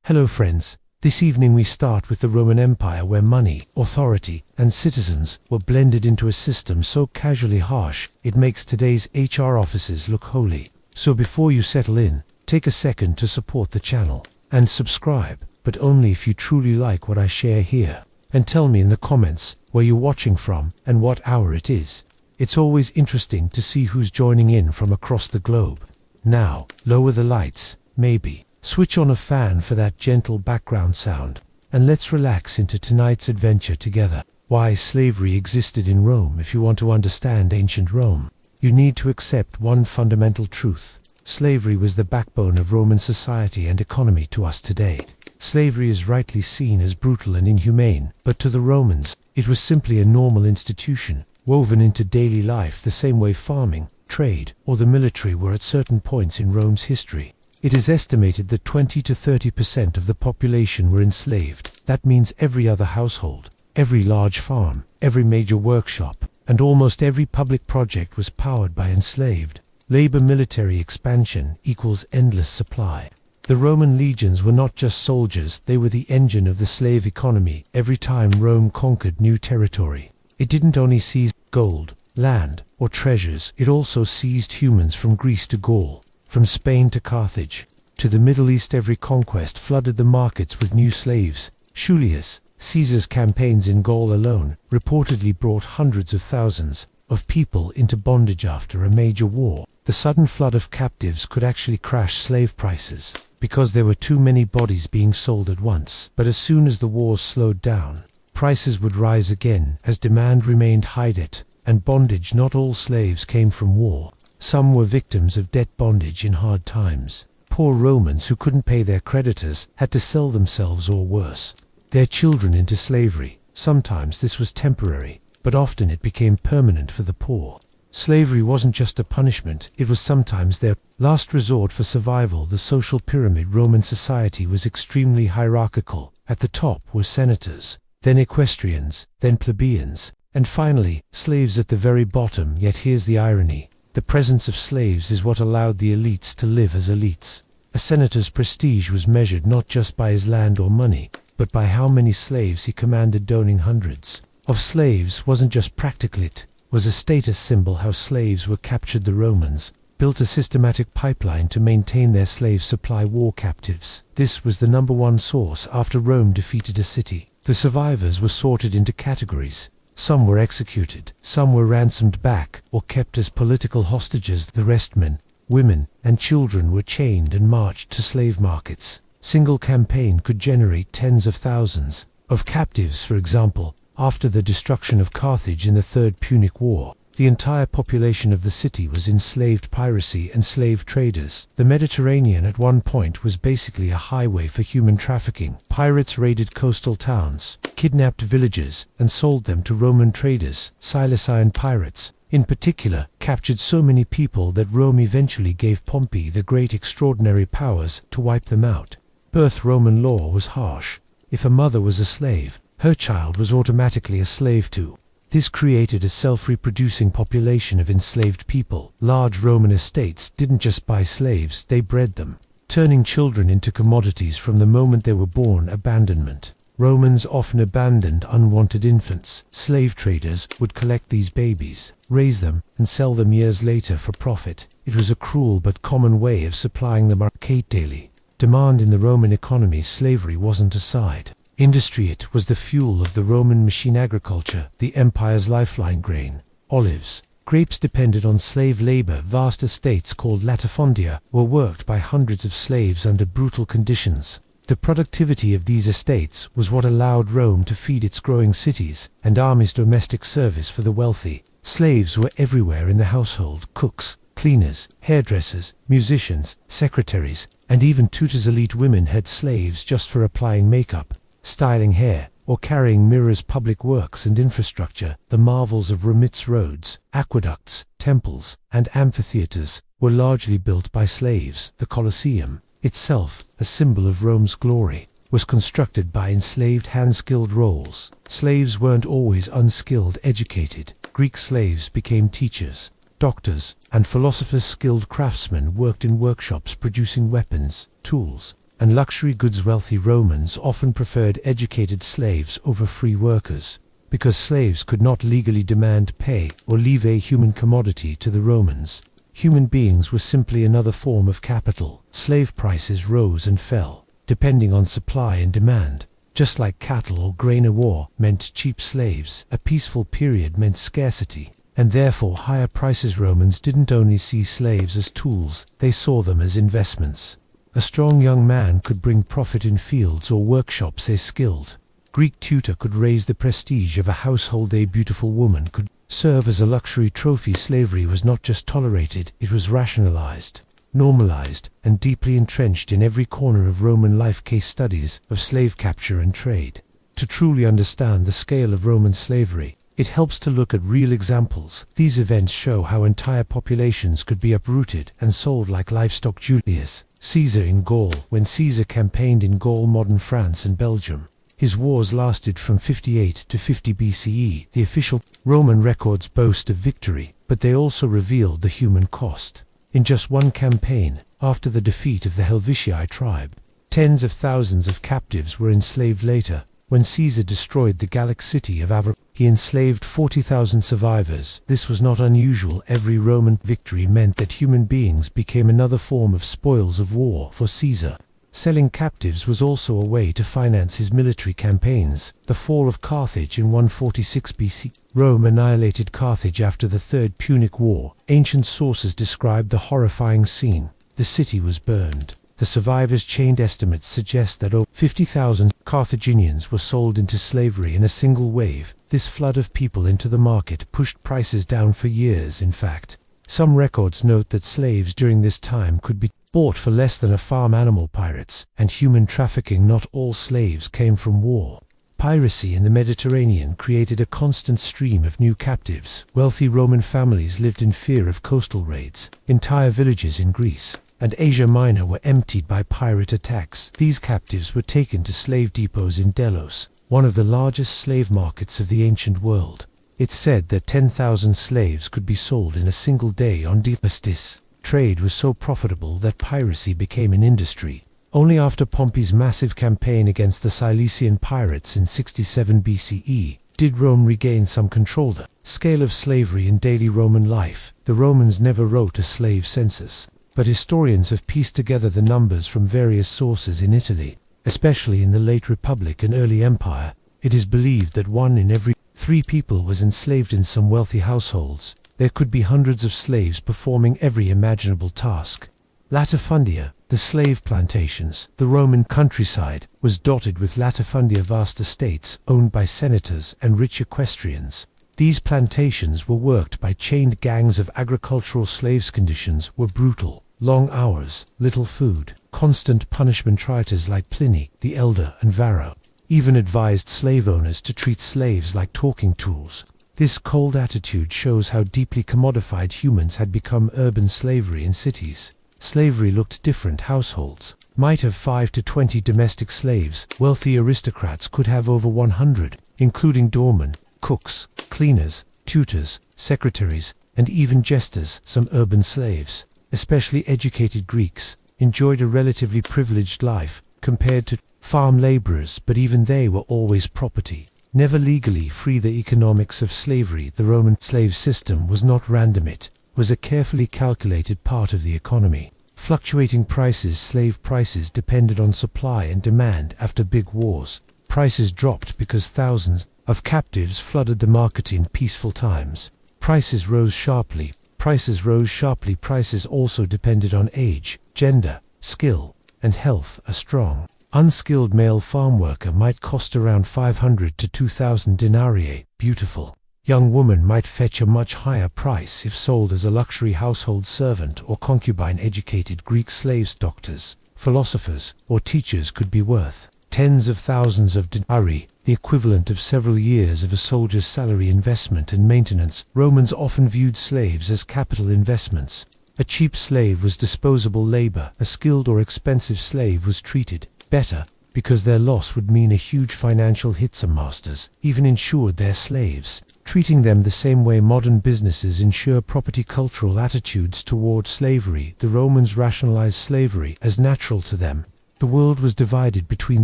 Hello friends, this evening we start with the Roman Empire, where money, authority, and citizens were blended into a system so casually harsh it makes today's HR offices look holy. So before you settle in, take a second to support the channel and subscribe, but only if you truly like what I share here. And tell me in the comments where you're watching from and what hour it is. It's always interesting to see who's joining in from across the globe. Now, lower the lights, maybe. Switch on a fan for that gentle background sound, and let's relax into tonight's adventure together. Why slavery existed in Rome. If you want to understand ancient Rome, you need to accept one fundamental truth. Slavery was the backbone of Roman society and economy. To us today, slavery is rightly seen as brutal and inhumane, but to the Romans, it was simply a normal institution, woven into daily life the same way farming, trade, or the military were at certain points in Rome's history. It is estimated that 20 to 30% of the population were enslaved. That means every other household, every large farm, every major workshop, and almost every public project was powered by enslaved labor. Military expansion equals endless supply. The Roman legions were not just soldiers, they were the engine of the slave economy. Every time Rome conquered new territory, it didn't only seize gold, land, or treasures, it also seized humans. From Greece to Gaul, from Spain to Carthage, to the Middle East, every conquest flooded the markets with new slaves. Julius Caesar's campaigns in Gaul alone reportedly brought hundreds of thousands of people into bondage. After a major war, the sudden flood of captives could actually crash slave prices, because there were too many bodies being sold at once. But as soon as the wars slowed down, prices would rise again as demand remained high. Debt and bondage. Not all slaves came from war. Some were victims of debt bondage in hard times. Poor Romans who couldn't pay their creditors had to sell themselves, or worse, their children, into slavery. Sometimes this was temporary, but often it became permanent for the poor. Slavery wasn't just a punishment, it was sometimes their last resort for survival. The social pyramid. Roman society was extremely hierarchical. At the top were senators, then equestrians, then plebeians, and finally, slaves at the very bottom. Yet here's the irony. The presence of slaves is what allowed the elites to live as elites. A senator's prestige was measured not just by his land or money, but by how many slaves he commanded. Owning hundreds of slaves wasn't just practical, it was a status symbol. How slaves were captured. The Romans built a systematic pipeline to maintain their slave supply. War captives. This was the number one source. After Rome defeated a city, the survivors were sorted into categories. Some were executed, some were ransomed back or kept as political hostages. The rest, men, women, and children, were chained and marched to slave markets. Single campaign could generate tens of thousands of captives. For example, after the destruction of Carthage in the Third Punic War, the entire population of the city was enslaved. Piracy and slave traders. The Mediterranean at one point was basically a highway for human trafficking. Pirates raided coastal towns, kidnapped villagers, and sold them to Roman traders. Cilician pirates, in particular, captured so many people that Rome eventually gave Pompey the Great extraordinary powers to wipe them out. Birth. Roman law was harsh. If a mother was a slave, her child was automatically a slave too. This created a self-reproducing population of enslaved people. Large Roman estates didn't just buy slaves, they bred them, turning children into commodities from the moment they were born. Abandonment. Romans often abandoned unwanted infants. Slave traders would collect these babies, raise them, and sell them years later for profit. It was a cruel but common way of supplying the market. Daily demand in the Roman economy. Slavery wasn't a side industry, it was the fuel of the Roman machine. Agriculture, the empire's lifeline. Grain, olives, grapes depended on slave labor. Vast estates called latifundia were worked by hundreds of slaves under brutal conditions. The productivity of these estates was what allowed Rome to feed its growing cities and armies. Domestic service for the wealthy. Slaves were everywhere in the household: cooks, cleaners, hairdressers, musicians, secretaries, and even tutors. Elite women had slaves just for applying makeup, styling hair, or carrying mirrors. Public works and infrastructure. The marvels of Rome's roads, aqueducts, temples, and amphitheaters were largely built by slaves. The Colosseum, itself a symbol of Rome's glory, was constructed by enslaved hand-skilled roles. Slaves weren't always unskilled. Educated Greek slaves became teachers, doctors, and philosophers. Skilled craftsmen worked in workshops producing weapons, tools, and luxury goods. Wealthy Romans often preferred educated slaves over free workers, because slaves could not legally demand pay or leave a human commodity to the Romans. Human beings were simply another form of capital. Slave prices rose and fell, depending on supply and demand. Just like cattle or grain, a war meant cheap slaves. A peaceful period meant scarcity, and therefore higher prices. Romans didn't only see slaves as tools, they saw them as investments. A strong young man could bring profit in fields or workshops. A skilled Greek tutor could raise the prestige of a household. A beautiful woman could serve as a luxury trophy. Slavery was not just tolerated, it was rationalized, normalized, and deeply entrenched in every corner of Roman life. Case studies of slave capture and trade. To truly understand the scale of Roman slavery, it helps to look at real examples. These events show how entire populations could be uprooted and sold like livestock. Julius Caesar in Gaul. When Caesar campaigned in Gaul, modern France and Belgium, his wars lasted from 58 to 50 BCE. The official Roman records boast of victory, but they also revealed the human cost. In just one campaign, after the defeat of the Helvetii tribe, tens of thousands of captives were enslaved. Later, when Caesar destroyed the Gallic city of Avra, he enslaved 40,000 survivors. This was not unusual. Every Roman victory meant that human beings became another form of spoils of war for Caesar. Selling captives was also a way to finance his military campaigns. The fall of Carthage in 146 BC. Rome annihilated Carthage after the Third Punic War. Ancient sources described the horrifying scene. The city was burned. The survivors' chained estimates suggest that over 50,000 Carthaginians were sold into slavery in a single wave. This flood of people into the market pushed prices down for years. In fact, some records note that slaves during this time could be bought for less than a farm animal. Pirates and human trafficking. Not all slaves came from war. Piracy in the Mediterranean created a constant stream of new captives. Wealthy Roman families lived in fear of coastal raids. Entire villages in Greece and Asia Minor were emptied by pirate attacks. These captives were taken to slave depots in Delos, one of the largest slave markets of the ancient world. It's said that 10,000 slaves could be sold in a single day on Delos. Trade was so profitable that piracy became an industry. Only after Pompey's massive campaign against the Cilician pirates in 67 BCE did Rome regain some control. The scale of slavery in daily Roman life. The Romans never wrote a slave census, but historians have pieced together the numbers from various sources. In Italy, especially in the late Republic and early Empire, it is believed that 1 in every 3 people was enslaved. In some wealthy households, there could be hundreds of slaves performing every imaginable task. Latifundia, the slave plantations. The Roman countryside was dotted with latifundia, vast estates owned by senators and rich equestrians. These plantations were worked by chained gangs of agricultural slaves. Conditions were brutal. Long hours, little food, constant punishment. Writers like Pliny the Elder and Varro even advised slave owners to treat slaves like talking tools. This cold attitude shows how deeply commodified humans had become. Urban slavery in cities. Slavery looked different. Households might have 5 to 20 domestic slaves. Wealthy aristocrats could have over 100, including doormen, cooks, cleaners, tutors, secretaries, and even jesters. Some urban slaves, especially educated Greeks, enjoyed a relatively privileged life compared to farm laborers, but even they were always property, never legally free. The economics of slavery. The Roman slave system was not random. It was a carefully calculated part of the economy. Fluctuating prices. Slave prices depended on supply and demand. After big wars, prices dropped because thousands of captives flooded the market. In peaceful times, prices rose sharply. Prices also depended on age, gender, skill, and health. A strong, unskilled male farm worker might cost around 500 to 2,000 denarii. Beautiful young woman might fetch a much higher price if sold as a luxury household servant or concubine. Educated Greek slaves, doctors, philosophers, or teachers could be worth tens of thousands of denarii, the equivalent of several years of a soldier's salary. Investment and maintenance. Romans often viewed slaves as capital investments. A cheap slave was disposable labor. A skilled or expensive slave was treated better because their loss would mean a huge financial hit. Some masters even insured their slaves, treating them the same way modern businesses insure property. Cultural attitudes toward slavery. The Romans rationalized slavery as natural to them. The world was divided between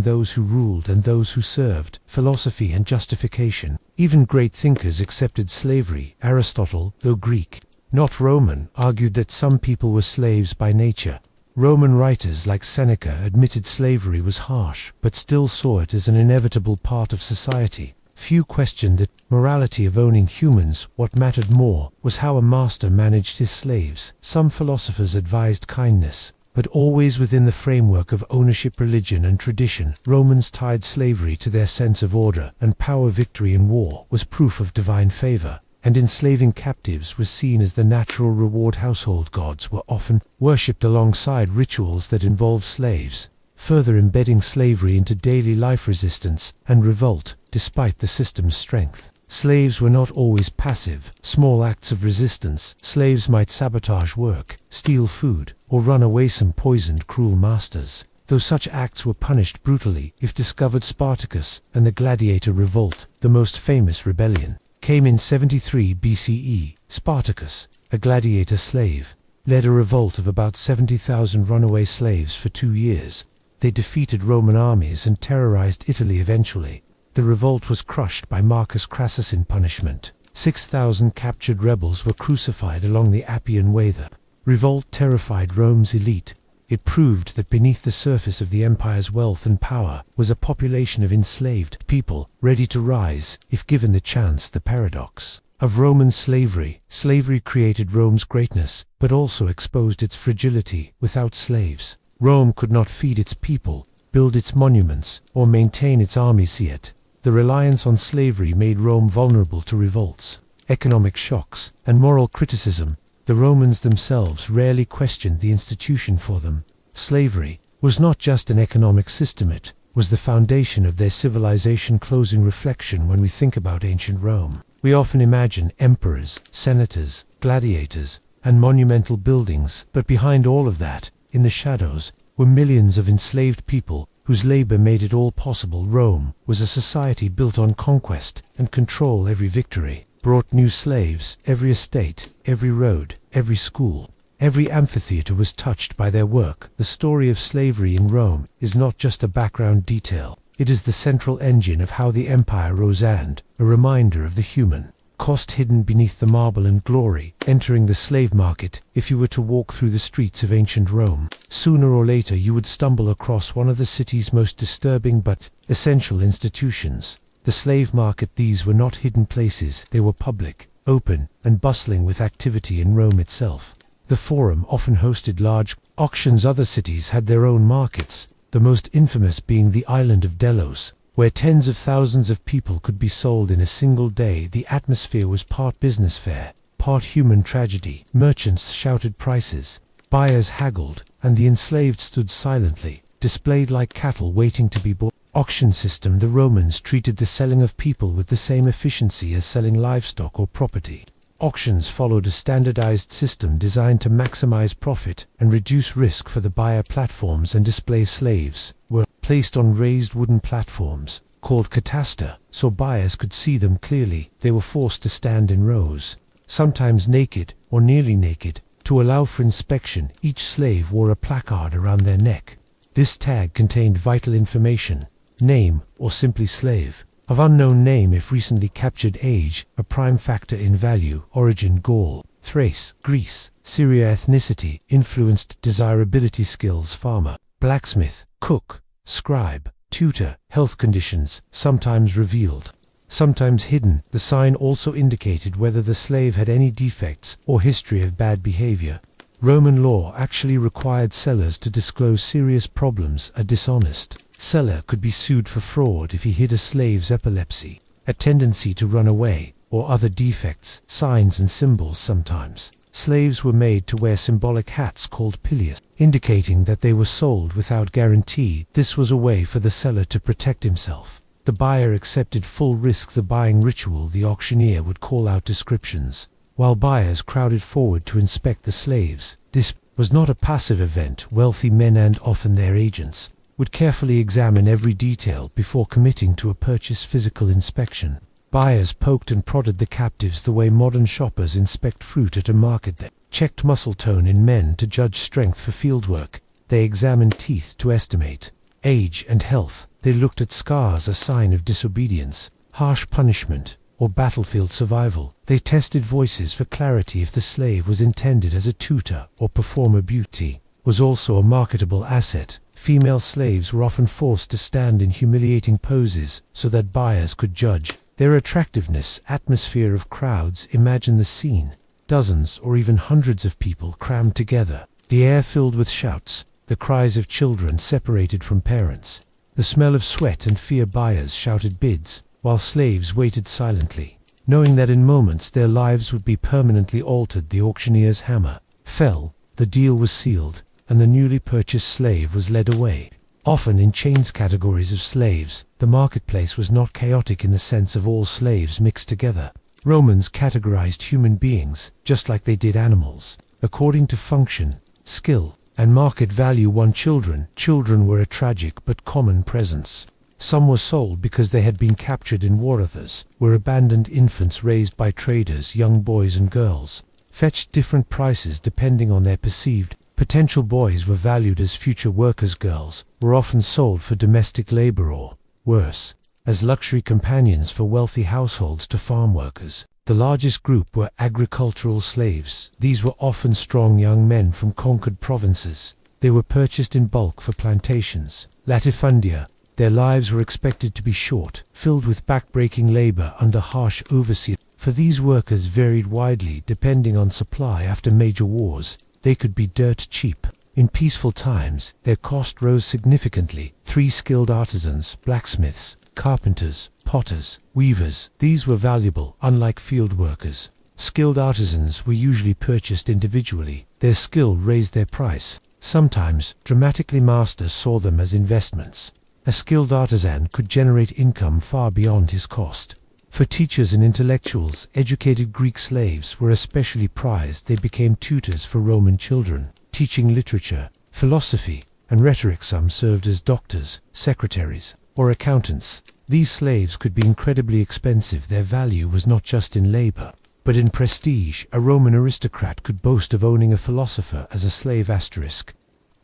those who ruled and those who served, philosophy and justification. Even great thinkers accepted slavery. Aristotle, though Greek, not Roman, argued that some people were slaves by nature. Roman writers like Seneca admitted slavery was harsh, but still saw it as an inevitable part of society. Few questioned the morality of owning humans. What mattered more was how a master managed his slaves. Some philosophers advised kindness, but always within the framework of ownership, religion, and tradition. Romans tied slavery to their sense of order and power. Victory in war was proof of divine favor, and enslaving captives was seen as the natural reward. Household gods were often worshipped alongside rituals that involved slaves, further embedding slavery into daily life. Resistance and revolt, despite the system's strength. Slaves were not always passive. Small acts of resistance. Slaves might sabotage work, steal food, or run away from poisoned, cruel masters, though such acts were punished brutally if discovered. Spartacus and the Gladiator Revolt, the most famous rebellion, came in 73 BCE. Spartacus, a gladiator slave, led a revolt of about 70,000 runaway slaves for 2 years. They defeated Roman armies and terrorized Italy. Eventually, the revolt was crushed by Marcus Crassus. In punishment, 6,000 captured rebels were crucified along the Appian Way. The revolt terrified Rome's elite. It proved that beneath the surface of the empire's wealth and power was a population of enslaved people ready to rise if given the chance. The paradox of Roman slavery. Slavery created Rome's greatness, but also exposed its fragility. Without slaves, Rome could not feed its people, build its monuments, or maintain its armies. Yet, the reliance on slavery made Rome vulnerable to revolts, economic shocks, and moral criticism. The Romans themselves rarely questioned the institution for them. Slavery was not just an economic system, it was the foundation of their civilization. Closing reflection. When we think about ancient Rome, we often imagine emperors, senators, gladiators, and monumental buildings, but behind all of that, in the shadows, were millions of enslaved people whose labor made it all possible. Rome was a society built on conquest and control. Every victory brought new slaves. Every estate, every road, every school, every amphitheater was touched by their work. The story of slavery in Rome is not just a background detail. It is the central engine of how the empire rose and a reminder of the human cost hidden beneath the marble and glory. Entering the slave market. If you were to walk through the streets of ancient Rome, sooner or later you would stumble across one of the city's most disturbing but essential institutions, the slave market. These were not hidden places. They were public, open, and bustling with activity. In Rome itself, the Forum often hosted large auctions. Other cities had their own markets, the most infamous being the island of Delos, where tens of thousands of people could be sold in a single day. The atmosphere was part business fair, part human tragedy. Merchants shouted prices, buyers haggled, and the enslaved stood silently, displayed like cattle waiting to be bought. Auction system. The Romans treated the selling of people with the same efficiency as selling livestock or property. Auctions followed a standardized system designed to maximize profit and reduce risk for the buyer. Platforms and display. Slaves were placed on raised wooden platforms, called cataster, so buyers could see them clearly. They were forced to stand in rows, sometimes naked or nearly naked, to allow for inspection. Each slave wore a placard around their neck. This tag contained vital information: name, or simply slave, of unknown name if recently captured, age, a prime factor in value, origin, Gaul, Thrace, Greece, Syria, ethnicity, influenced desirability, skills, farmer, blacksmith, cook, scribe, tutor, health conditions, sometimes revealed, sometimes hidden. The sign also indicated whether the slave had any defects or history of bad behavior. Roman law actually required sellers to disclose serious problems. A dishonest seller could be sued for fraud if he hid a slave's epilepsy, a tendency to run away, or other defects. Signs and symbols. Sometimes slaves were made to wear symbolic hats called pileus, indicating that they were sold without guarantee. This was a way for the seller to protect himself. The buyer accepted full risk. The buying ritual. The auctioneer would call out descriptions, while buyers crowded forward to inspect the slaves. This was not a passive event. Wealthy men, and often their agents, would carefully examine every detail before committing to a purchase. Physical inspection. Buyers poked and prodded the captives the way modern shoppers inspect fruit at a market. They checked muscle tone in men to judge strength for fieldwork. They examined teeth to estimate age and health. They looked at scars, a sign of disobedience, harsh punishment, or battlefield survival. They tested voices for clarity if the slave was intended as a tutor or performer. Beauty was also a marketable asset. Female slaves were often forced to stand in humiliating poses so that buyers could judge their attractiveness. Atmosphere of crowds. Imagine the scene. Dozens or even hundreds of people crammed together. The air filled with shouts, the cries of children separated from parents. The smell of sweat and fear. Buyers shouted bids, while slaves waited silently, knowing that in moments their lives would be permanently altered. The auctioneer's hammer fell, the deal was sealed, and the newly purchased slave was led away. Often in chains. Categories of slaves. The marketplace was not chaotic in the sense of all slaves mixed together. Romans categorized human beings, just like they did animals, according to function, skill, and market value. Children were a tragic but common presence. Some were sold because they had been captured in war. Others were abandoned infants raised by traders. Young boys and girls fetched different prices depending on their perceived potential. Boys were valued as future workers. Girls were often sold for domestic labor or, worse, as luxury companions for wealthy households. To farm workers, the largest group were agricultural slaves. These were often strong young men from conquered provinces. They were purchased in bulk for plantations. Latifundia. Their lives were expected to be short, filled with back-breaking labor under harsh overseer. For these workers varied widely depending on supply. After major wars, they could be dirt cheap. In peaceful times, their cost rose significantly. 3 skilled artisans, blacksmiths, carpenters, potters, weavers. These were valuable, unlike field workers. Skilled artisans were usually purchased individually. Their skill raised their price. Sometimes, dramatically, masters saw them as investments. A skilled artisan could generate income far beyond his cost. For teachers and intellectuals, educated Greek slaves were especially prized. They became tutors for Roman children, teaching literature, philosophy, and rhetoric. Some served as doctors, secretaries, or accountants. These slaves could be incredibly expensive. Their value was not just in labor, but in prestige. A Roman aristocrat could boast of owning a philosopher as a slave.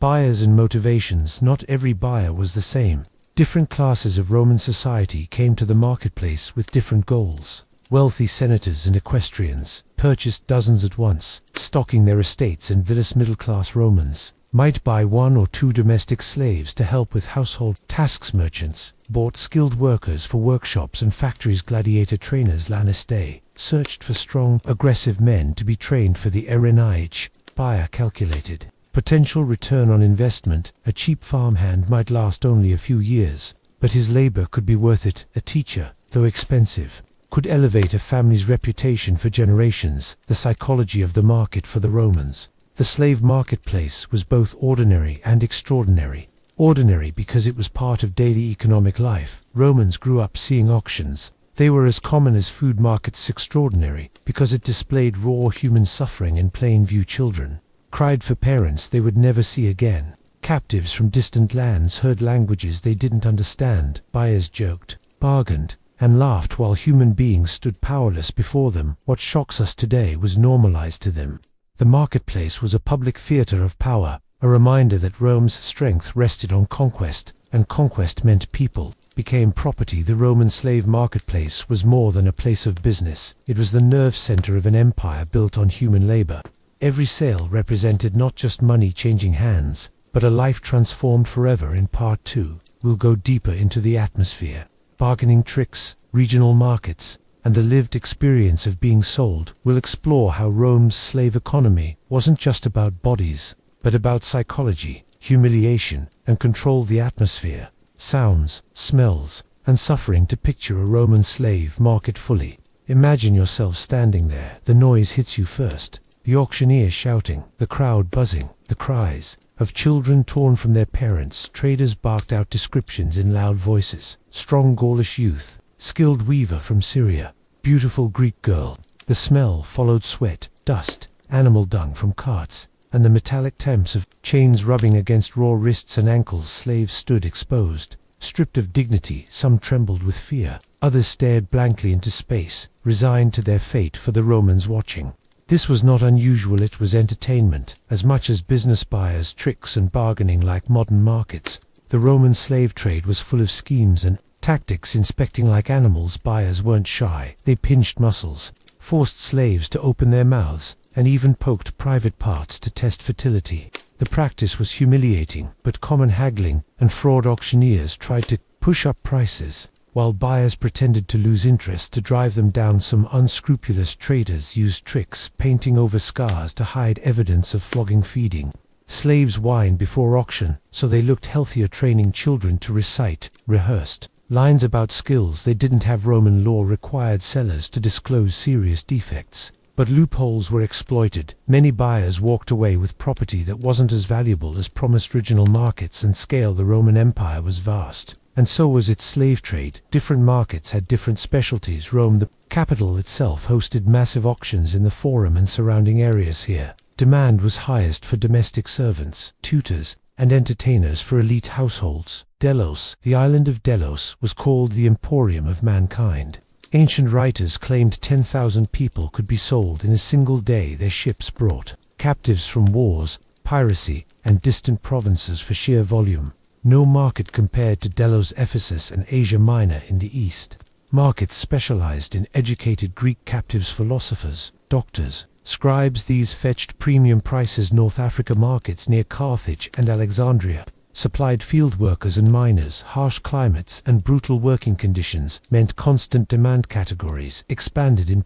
Buyers and motivations. Not every buyer was the same. Different classes of Roman society came to the marketplace with different goals. Wealthy senators and equestrians purchased dozens at once, stocking their estates and villas. Middle-class Romans might buy 1 or 2 domestic slaves to help with household tasks. Merchants bought skilled workers for workshops and factories. Gladiator trainers. Laniste searched for strong, aggressive men to be trained for the arenaich. Buyer calculated potential return on investment. A cheap farmhand might last only a few years, but his labor could be worth it. A teacher, though expensive, could elevate a family's reputation for generations. The psychology of the market. For the Romans, the slave marketplace was both ordinary and extraordinary. Ordinary because it was part of daily economic life. Romans grew up seeing auctions. They were as common as food markets. Extraordinary because it displayed raw human suffering in plain view. Children cried for parents they would never see again. Captives from distant lands heard languages they didn't understand. Buyers joked, bargained, and laughed while human beings stood powerless before them. What shocks us today was normalized to them. The marketplace was a public theater of power, a reminder that Rome's strength rested on conquest, and conquest meant people became property. The Roman slave marketplace was more than a place of business. It was the nerve center of an empire built on human labor. Every sale represented not just money changing hands, but a life transformed forever. In Part 2, we'll go deeper into the atmosphere, bargaining tricks, regional markets, and the lived experience of being sold. We'll explore how Rome's slave economy wasn't just about bodies, but about psychology, humiliation, and control. The atmosphere, sounds, smells, and suffering. To picture a Roman slave market fully, imagine yourself standing there. The noise hits you first. The auctioneer shouting, the crowd buzzing, the cries of children torn from their parents. Traders barked out descriptions in loud voices. Strong Gaulish youth, skilled weaver from Syria, beautiful Greek girl. The smell followed sweat, dust, animal dung from carts, and the metallic temps of chains rubbing against raw wrists and ankles. Slaves stood exposed, stripped of dignity. Some trembled with fear, others stared blankly into space, resigned to their fate. For the Romans watching, This was not unusual, it was entertainment, as much as business buyers, tricks and bargaining like modern markets. The Roman slave trade was full of schemes and tactics. Inspecting like animals, buyers weren't shy. They pinched muscles, forced slaves to open their mouths, and even poked private parts to test fertility. The practice was humiliating, but common haggling and fraud auctioneers tried to push up prices, while buyers pretended to lose interest to drive them down. Some unscrupulous traders used tricks, painting over scars to hide evidence of flogging. Feeding slaves wine before auction so they looked healthier, training children to recite rehearsed lines about skills they didn't have. Roman law required sellers to disclose serious defects, but loopholes were exploited. Many buyers walked away with property that wasn't as valuable as promised. Regional markets and scale. The Roman Empire was vast, and so was its slave trade. Different markets had different specialties. Rome, the capital itself, hosted massive auctions in the Forum and surrounding areas. Here, demand was highest for domestic servants, tutors, and entertainers for elite households. Delos, the island of Delos, was called the Emporium of mankind. Ancient writers claimed 10,000 people could be sold in a single day. Their ships brought captives from wars, piracy, and distant provinces for sheer volume. No market compared to Delos. Ephesus and Asia Minor in the east. Markets specialized in educated Greek captives, philosophers, doctors, scribes. These fetched premium prices. North Africa markets near Carthage and Alexandria supplied field workers and miners. Harsh climates and brutal working conditions meant constant demand. Categories expanded in.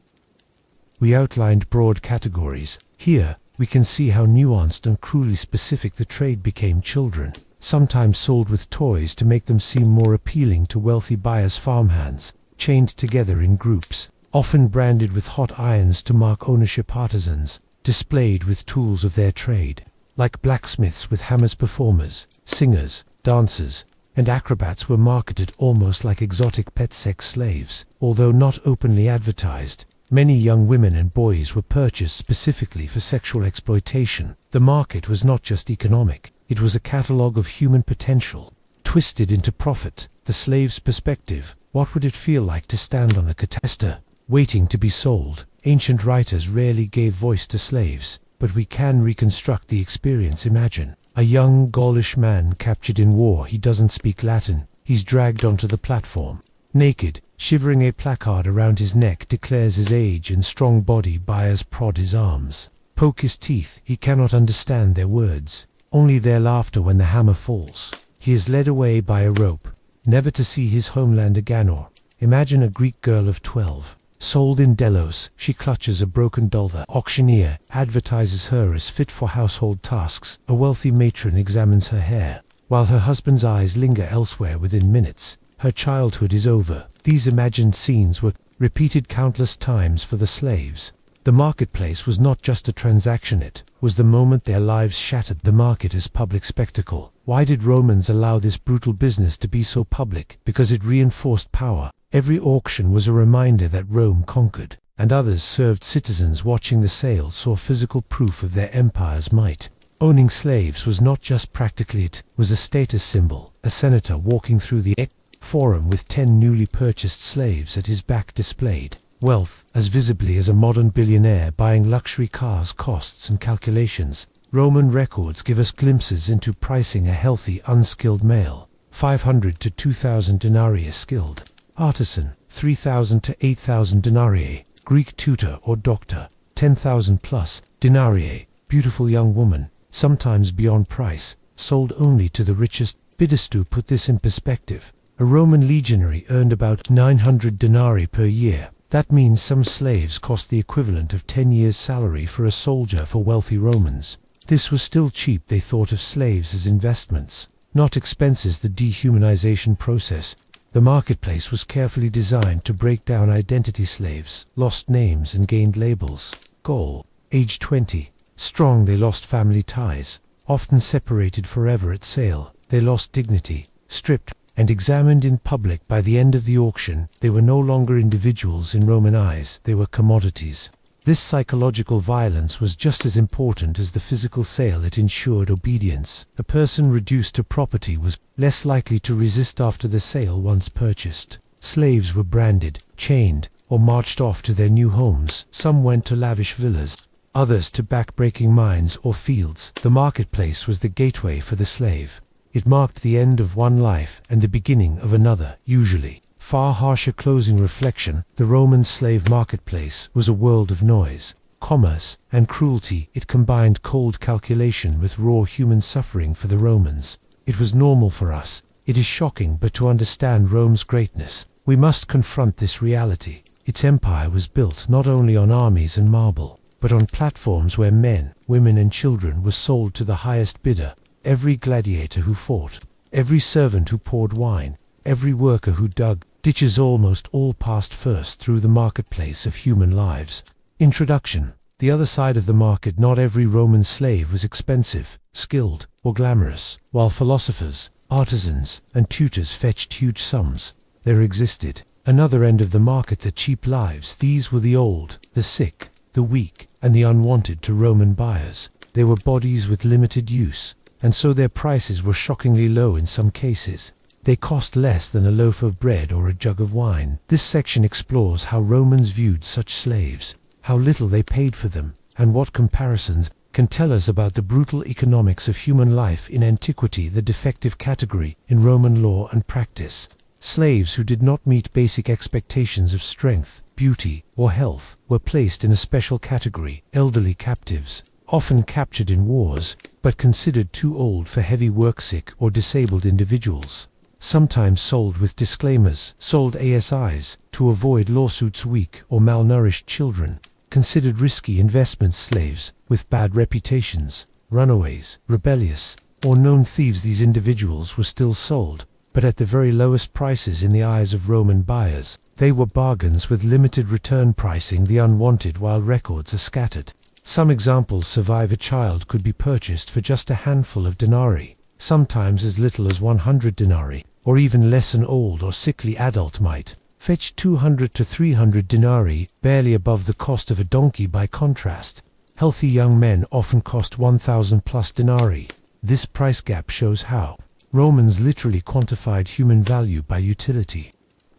We outlined broad categories. Here, we can see how nuanced and cruelly specific the trade became. Children, sometimes sold with toys to make them seem more appealing to wealthy buyers. Farmhands, chained together in groups, often branded with hot irons to mark ownership. Artisans, displayed with tools of their trade, like blacksmiths with hammers. Performers, singers, dancers, and acrobats were marketed almost like exotic pet. Sex slaves, although not openly advertised, many young women and boys were purchased specifically for sexual exploitation. The market was not just economic, it was a catalogue of human potential, twisted into profit. The slave's perspective: what would it feel like to stand on the cataster, waiting to be sold? Ancient writers rarely gave voice to slaves, but we can reconstruct the experience. Imagine a young Gaulish man captured in war. He doesn't speak Latin. He's dragged onto the platform, naked, shivering. A placard around his neck declares his age and strong body. Buyers prod his arms, poke his teeth. He cannot understand their words, only their laughter when the hammer falls. He is led away by a rope, never to see his homeland again. Or imagine a Greek girl of 12, sold in Delos. She clutches a broken doll. The auctioneer advertises her as fit for household tasks. A wealthy matron examines her hair, while her husband's eyes linger elsewhere. Within minutes, her childhood is over. These imagined scenes were repeated countless times for the slaves. The marketplace was not just a transaction, it was the moment their lives shattered. The market as public spectacle. Why did Romans allow this brutal business to be so public? Because it reinforced power. Every auction was a reminder that Rome conquered, and others served. Citizens watching the sale saw physical proof of their empire's might. Owning slaves was not just practically, it was a status symbol. A senator walking through the Forum with 10 newly purchased slaves at his back displayed wealth as visibly as a modern billionaire buying luxury cars. Costs and calculations. Roman records give us glimpses into pricing. A healthy, unskilled male, 500 to 2,000 denarii. Skilled artisan, 3,000 to 8,000 denarii. Greek tutor or doctor, 10,000 plus denarii. Beautiful young woman, sometimes beyond price, sold only to the richest. Bidders. To put this in perspective, a Roman legionary earned about 900 denarii per year. That means some slaves cost the equivalent of 10 years' salary for a soldier. For wealthy Romans, this was still cheap. They thought of slaves as investments, not expenses. The dehumanization process. The marketplace was carefully designed to break down identity. Slaves lost names and gained labels. Goal: age 20. Strong, they lost family ties, often separated forever at sale. They lost dignity, stripped and examined in public. By the end of the auction, they were no longer individuals in Roman eyes, they were commodities. This psychological violence was just as important as the physical sale. It ensured obedience. A person reduced to property was less likely to resist after the sale. Once purchased, slaves were branded, chained, or marched off to their new homes. Some went to lavish villas, others to back-breaking mines or fields. The marketplace was the gateway for the slave. It marked the end of one life and the beginning of another, usually. Far harsher closing reflection, the Roman slave marketplace was a world of noise, commerce, and cruelty. It combined cold calculation with raw human suffering for the Romans. It was normal for us. It is shocking, but to understand Rome's greatness, we must confront this reality. Its empire was built not only on armies and marble, but on platforms where men, women, and children were sold to the highest bidder. Every gladiator who fought, every servant who poured wine, every worker who dug ditches, almost all passed first through the marketplace of human lives. Introduction. The other side of the market. Not every Roman slave was expensive, skilled, or glamorous. While philosophers, artisans, and tutors fetched huge sums, there existed another end of the market, the cheap lives. These were the old, the sick, the weak, and the unwanted to Roman buyers. They were bodies with limited use, and so their prices were shockingly low in some cases. They cost less than a loaf of bread or a jug of wine. This section explores how Romans viewed such slaves, how little they paid for them, and what comparisons can tell us about the brutal economics of human life in antiquity. The defective category in Roman law and practice. Slaves who did not meet basic expectations of strength, beauty, or health were placed in a special category. Elderly captives, often captured in wars, but considered too old for heavy work. Sick or disabled individuals, sometimes sold with disclaimers, sold ASIs to avoid lawsuits. Weak or malnourished children, considered risky investments. Slaves with bad reputations, runaways, rebellious, or known thieves. These individuals were still sold, but at the very lowest prices in the eyes of Roman buyers. They were bargains with limited return pricing. The unwanted. While records are scattered, some examples survive. A child could be purchased for just a handful of denarii, sometimes as little as 100 denarii, or even less. An old or sickly adult might fetch 200 to 300 denarii, barely above the cost of a donkey. By contrast, healthy young men often cost 1,000 plus denarii. This price gap shows how Romans literally quantified human value by utility.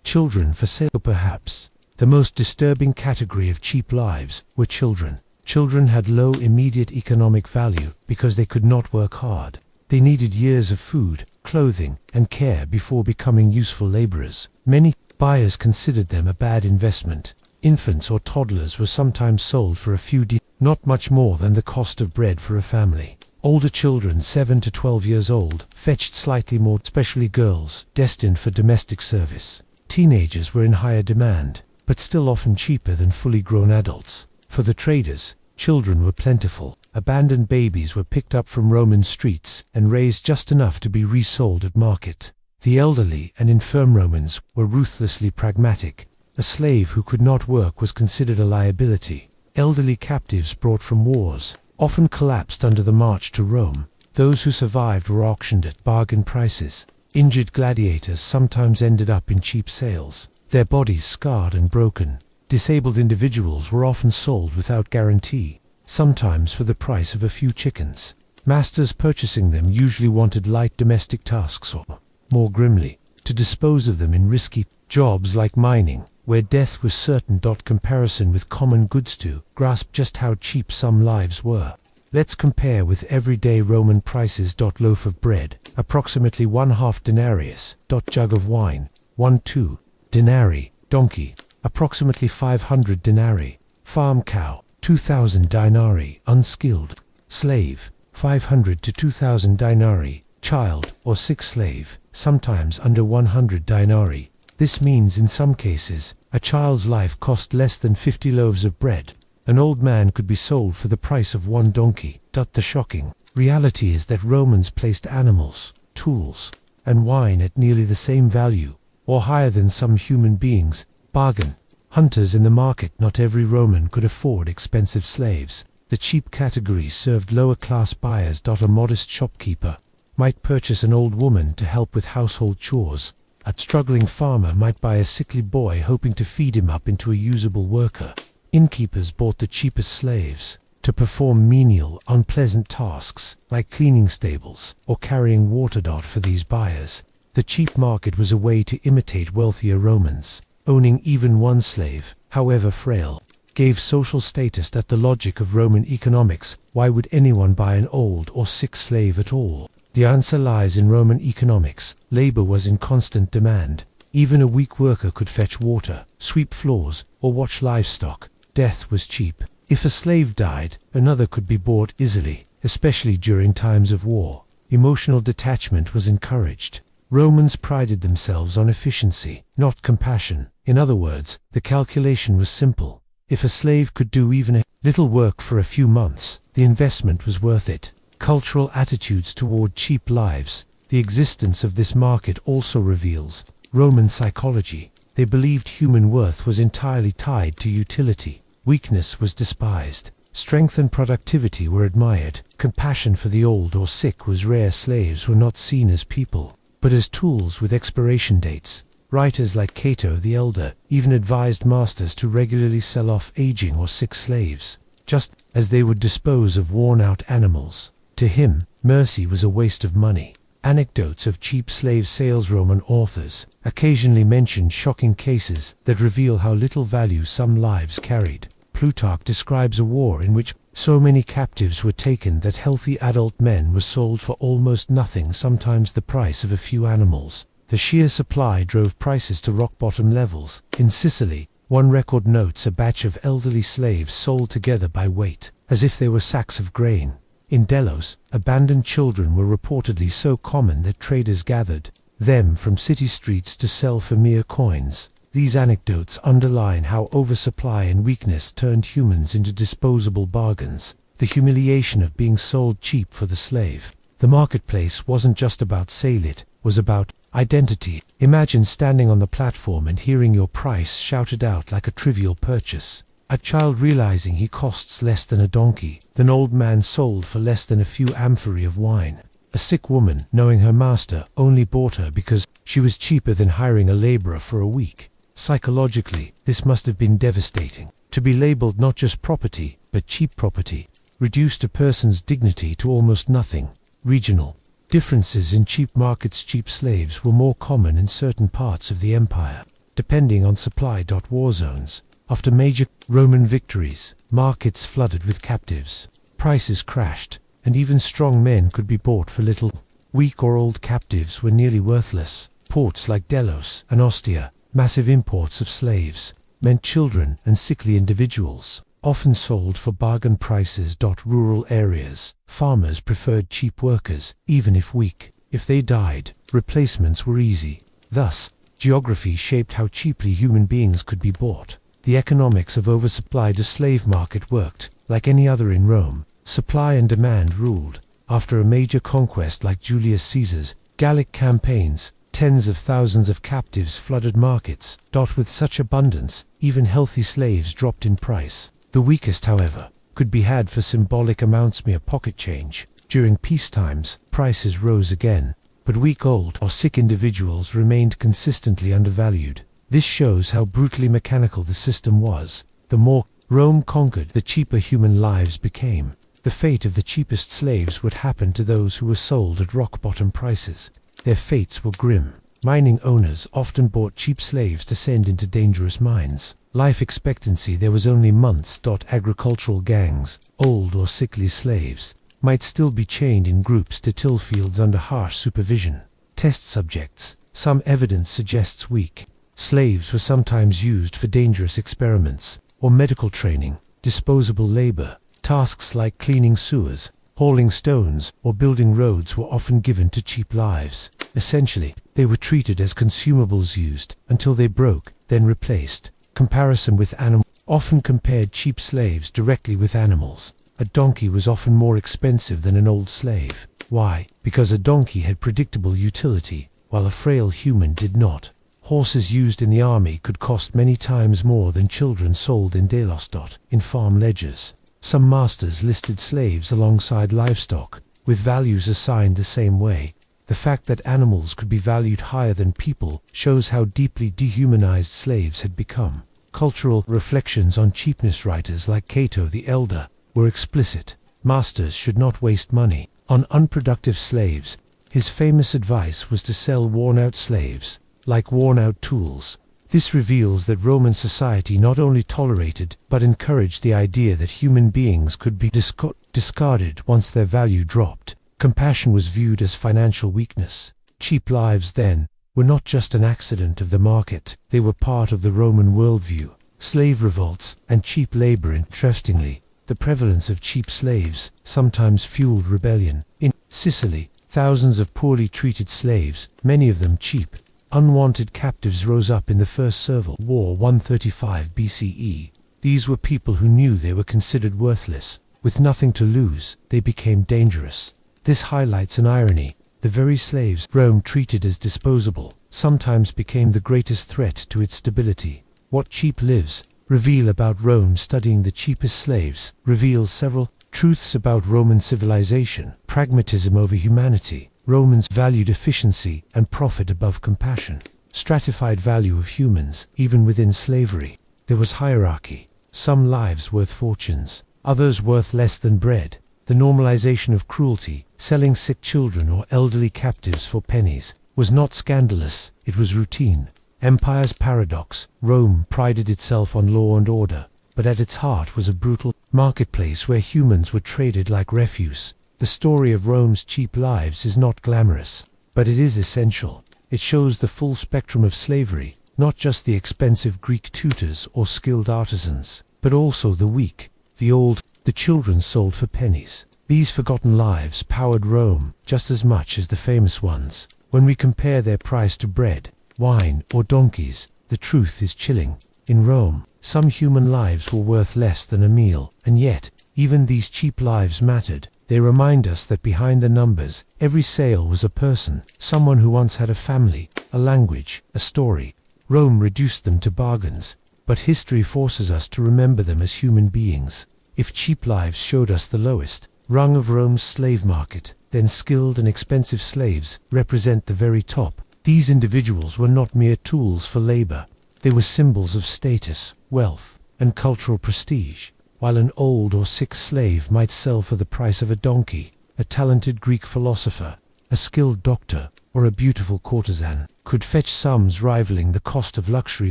Children for sale. Perhaps the most disturbing category of cheap lives were children. Children had low immediate economic value because they could not work hard. They needed years of food, clothing, and care before becoming useful laborers. Many buyers considered them a bad investment. Infants or toddlers were sometimes sold for a few not much more than the cost of bread for a family. Older children, 7 to 12 years old, fetched slightly more, especially girls, destined for domestic service. Teenagers were in higher demand, but still often cheaper than fully grown adults. For the traders, children were plentiful. Abandoned babies were picked up from Roman streets and raised just enough to be resold at market. The elderly and infirm Romans were ruthlessly pragmatic. A slave who could not work was considered a liability. Elderly captives brought from wars often collapsed under the march to Rome. Those who survived were auctioned at bargain prices. Injured gladiators sometimes ended up in cheap sales, their bodies scarred and broken. Disabled individuals were often sold without guarantee, sometimes for the price of a few chickens. Masters purchasing them usually wanted light domestic tasks or, more grimly, to dispose of them in risky jobs like mining, where death was certain. Comparison with common goods. To grasp just how cheap some lives were, let's compare with everyday Roman prices. Loaf of bread, approximately 1/2 denarius. Jug of wine, 1/2 denarii. Donkey, approximately 500 denarii. Farm cow, 2,000 denarii. Unskilled slave, 500 to 2,000 denarii. Child or sick slave, sometimes under 100 denarii. This means in some cases, a child's life cost less than 50 loaves of bread. An old man could be sold for the price of 1 donkey. The shocking reality is that Romans placed animals, tools, and wine at nearly the same value, or higher than some human beings. Bargain hunters in the market. Not every Roman could afford expensive slaves. The cheap category served lower-class buyers. A modest shopkeeper might purchase an old woman to help with household chores. A struggling farmer might buy a sickly boy hoping to feed him up into a usable worker. Innkeepers bought the cheapest slaves to perform menial, unpleasant tasks like cleaning stables or carrying water. For these buyers, the cheap market was a way to imitate wealthier Romans. Owning even one slave, however frail, gave social status that the logic of Roman economics. Why would anyone buy an old or sick slave at all? The answer lies in Roman economics. Labor was in constant demand. Even a weak worker could fetch water, sweep floors, or watch livestock. Death was cheap. If a slave died, another could be bought easily, especially during times of war. Emotional detachment was encouraged. Romans prided themselves on efficiency, not compassion. In other words, the calculation was simple. If a slave could do even a little work for a few months, the investment was worth it. Cultural attitudes toward cheap lives. The existence of this market also reveals Roman psychology. They believed human worth was entirely tied to utility. Weakness was despised. Strength and productivity were admired. Compassion for the old or sick was rare. Slaves were not seen as people, but as tools with expiration dates. Writers like Cato the Elder even advised masters to regularly sell off aging or sick slaves, just as they would dispose of worn-out animals. To him, mercy was a waste of money. Anecdotes of cheap slave sales. Roman authors occasionally mention shocking cases that reveal how little value some lives carried. Plutarch describes a war in which so many captives were taken that healthy adult men were sold for almost nothing, sometimes the price of a few animals. The sheer supply drove prices to rock-bottom levels. In Sicily, one record notes a batch of elderly slaves sold together by weight, as if they were sacks of grain. In Delos, abandoned children were reportedly so common that traders gathered them from city streets to sell for mere coins. These anecdotes underline how oversupply and weakness turned humans into disposable bargains. The humiliation of being sold cheap for the slave. The marketplace wasn't just about sale, it was about identity. Imagine standing on the platform and hearing your price shouted out like a trivial purchase. A child realizing he costs less than a donkey, an old man sold for less than a few amphorae of wine. A sick woman knowing her master only bought her because she was cheaper than hiring a laborer for a week. Psychologically, this must have been devastating. To be labeled not just property, but cheap property, reduced a person's dignity to almost nothing. Regional differences in cheap markets. Cheap slaves were more common in certain parts of the empire, depending on supply. War zones. After major Roman victories, markets flooded with captives. Prices crashed, and even strong men could be bought for little. Weak or old captives were nearly worthless. Ports like Delos and Ostia, massive imports of slaves, meant children and sickly individuals, often sold for bargain prices. Rural areas, farmers preferred cheap workers, even if weak. If they died, replacements were easy. Thus, geography shaped how cheaply human beings could be bought. The economics of oversupply. The slave market worked like any other in Rome. Supply and demand ruled. After a major conquest like Julius Caesar's Gallic campaigns, tens of thousands of captives flooded markets. With such abundance, even healthy slaves dropped in price. The weakest, however, could be had for symbolic amounts, mere pocket change. During peace times, prices rose again, but weak, old, or sick individuals remained consistently undervalued. This shows how brutally mechanical the system was. The more Rome conquered, the cheaper human lives became. The fate of the cheapest slaves would happen to those who were sold at rock-bottom prices. Their fates were grim. Mining owners often bought cheap slaves to send into dangerous mines. Life expectancy. There was only months. Agricultural gangs, old or sickly slaves, might still be chained in groups to till fields under harsh supervision. Test subjects. Some evidence suggests weak slaves were sometimes used for dangerous experiments or medical training. Disposable labor. Tasks like cleaning sewers, hauling stones, or building roads were often given to cheap lives. Essentially, they were treated as consumables used until they broke, then replaced. Comparison with animals. Often compared cheap slaves directly with animals. A donkey was often more expensive than an old slave. Why? Because a donkey had predictable utility, while a frail human did not. Horses used in the army could cost many times more than children sold in Delos. In farm ledgers, some masters listed slaves alongside livestock, with values assigned the same way. The fact that animals could be valued higher than people shows how deeply dehumanized slaves had become. Cultural reflections on cheapness. Writers like Cato the Elder were explicit. Masters should not waste money on unproductive slaves. His famous advice was to sell worn-out slaves like worn-out tools. This reveals that Roman society not only tolerated but encouraged the idea that human beings could be discarded once their value dropped. Compassion was viewed as financial weakness. Cheap lives then were not just an accident of the market, they were part of the Roman worldview. Slave revolts and cheap labor. Interestingly, the prevalence of cheap slaves sometimes fueled rebellion. In Sicily, thousands of poorly treated slaves, many of them cheap, unwanted captives, rose up in the First Servile War 135 BCE. These were people who knew they were considered worthless. With nothing to lose, they became dangerous. This highlights an irony. The very slaves Rome treated as disposable sometimes became the greatest threat to its stability. What cheap lives reveal about Rome. Studying the cheapest slaves reveals several truths about Roman civilization. Pragmatism over humanity. Romans valued efficiency and profit above compassion. Stratified value of humans, even within slavery. There was hierarchy. Some lives worth fortunes, others worth less than bread. The normalization of cruelty, selling sick children or elderly captives for pennies, was not scandalous, it was routine. Empire's paradox. Rome prided itself on law and order, but at its heart was a brutal marketplace where humans were traded like refuse. The story of Rome's cheap lives is not glamorous, but it is essential. It shows the full spectrum of slavery, not just the expensive Greek tutors or skilled artisans, but also the weak, the old, the children sold for pennies. These forgotten lives powered Rome just as much as the famous ones. When we compare their price to bread, wine, or donkeys, the truth is chilling. In Rome, some human lives were worth less than a meal, and yet, even these cheap lives mattered. They remind us that behind the numbers, every sale was a person, someone who once had a family, a language, a story. Rome reduced them to bargains, but history forces us to remember them as human beings. If cheap lives showed us the lowest rung of Rome's slave market, then skilled and expensive slaves represent the very top. These individuals were not mere tools for labor. They were symbols of status, wealth, and cultural prestige. While an old or sick slave might sell for the price of a donkey, a talented Greek philosopher, a skilled doctor, or a beautiful courtesan could fetch sums rivaling the cost of luxury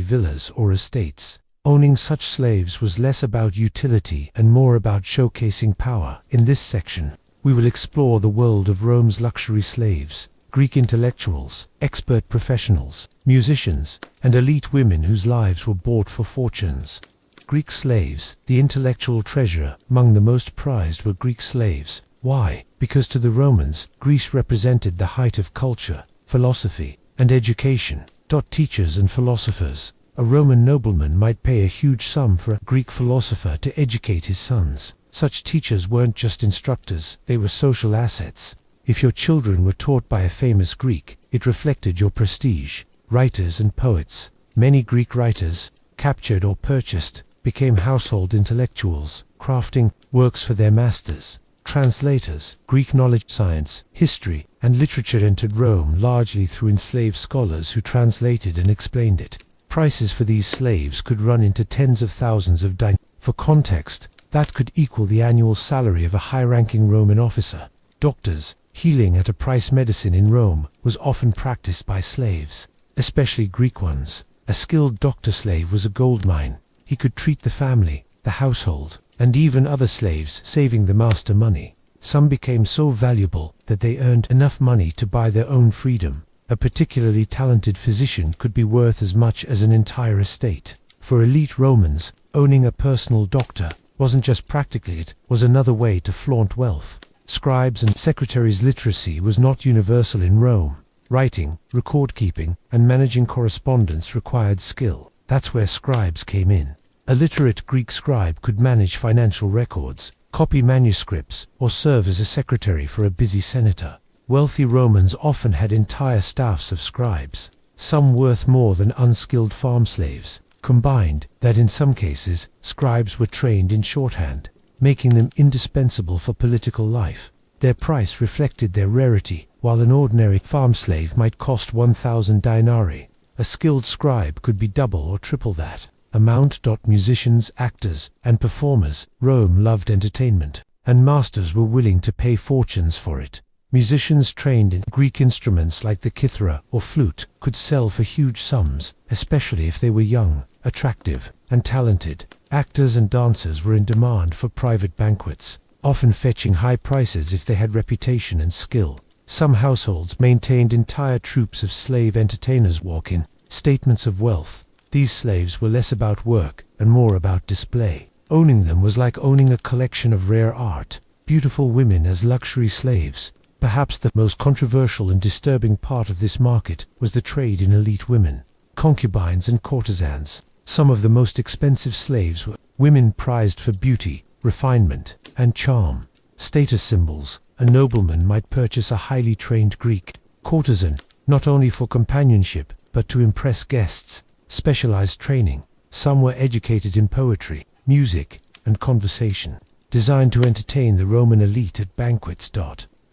villas or estates. Owning such slaves was less about utility and more about showcasing power. In this section, we will explore the world of Rome's luxury slaves, Greek intellectuals, expert professionals, musicians, and elite women whose lives were bought for fortunes. Greek slaves, the intellectual treasure. Among the most prized were Greek slaves. Why? Because to the Romans, Greece represented the height of culture, philosophy, and education. Teachers and philosophers. A Roman nobleman might pay a huge sum for a Greek philosopher to educate his sons. Such teachers weren't just instructors, they were social assets. If your children were taught by a famous Greek, it reflected your prestige. Writers and poets. Many Greek writers, captured or purchased, became household intellectuals, crafting works for their masters. Translators. Greek knowledge, science, history, and literature entered Rome largely through enslaved scholars who translated and explained it. Prices for these slaves could run into tens of thousands of dinars. For context, that could equal the annual salary of a high-ranking Roman officer. Doctors. Healing at a price. Medicine in Rome was often practiced by slaves, especially Greek ones. A skilled doctor slave was a goldmine. He could treat the family, the household, and even other slaves, saving the master money. Some became so valuable that they earned enough money to buy their own freedom. A particularly talented physician could be worth as much as an entire estate. For elite Romans, owning a personal doctor wasn't just practical, it was another way to flaunt wealth. Scribes and secretaries. Literacy was not universal in Rome. Writing, record-keeping, and managing correspondence required skill. That's where scribes came in. A literate Greek scribe could manage financial records, copy manuscripts, or serve as a secretary for a busy senator. Wealthy Romans often had entire staffs of scribes, some worth more than unskilled farm slaves. Combined, that in some cases, scribes were trained in shorthand, making them indispensable for political life. Their price reflected their rarity. While an ordinary farm slave might cost 1,000 denarii, a skilled scribe could be double or triple that amount. Musicians, actors, and performers. Rome loved entertainment, and masters were willing to pay fortunes for it. Musicians trained in Greek instruments like the kithara or flute could sell for huge sums, especially if they were young, attractive, and talented. Actors and dancers were in demand for private banquets, often fetching high prices if they had reputation and skill. Some households maintained entire troops of slave entertainers walk-in, statements of wealth. These slaves were less about work and more about display. Owning them was like owning a collection of rare art. Beautiful women as luxury slaves. Perhaps the most controversial and disturbing part of this market was the trade in elite women, concubines and courtesans. Some of the most expensive slaves were women prized for beauty, refinement, and charm. Status symbols. A nobleman might purchase a highly trained Greek courtesan, not only for companionship, but to impress guests. Specialized training. Some were educated in poetry, music, and conversation, designed to entertain the Roman elite at banquets.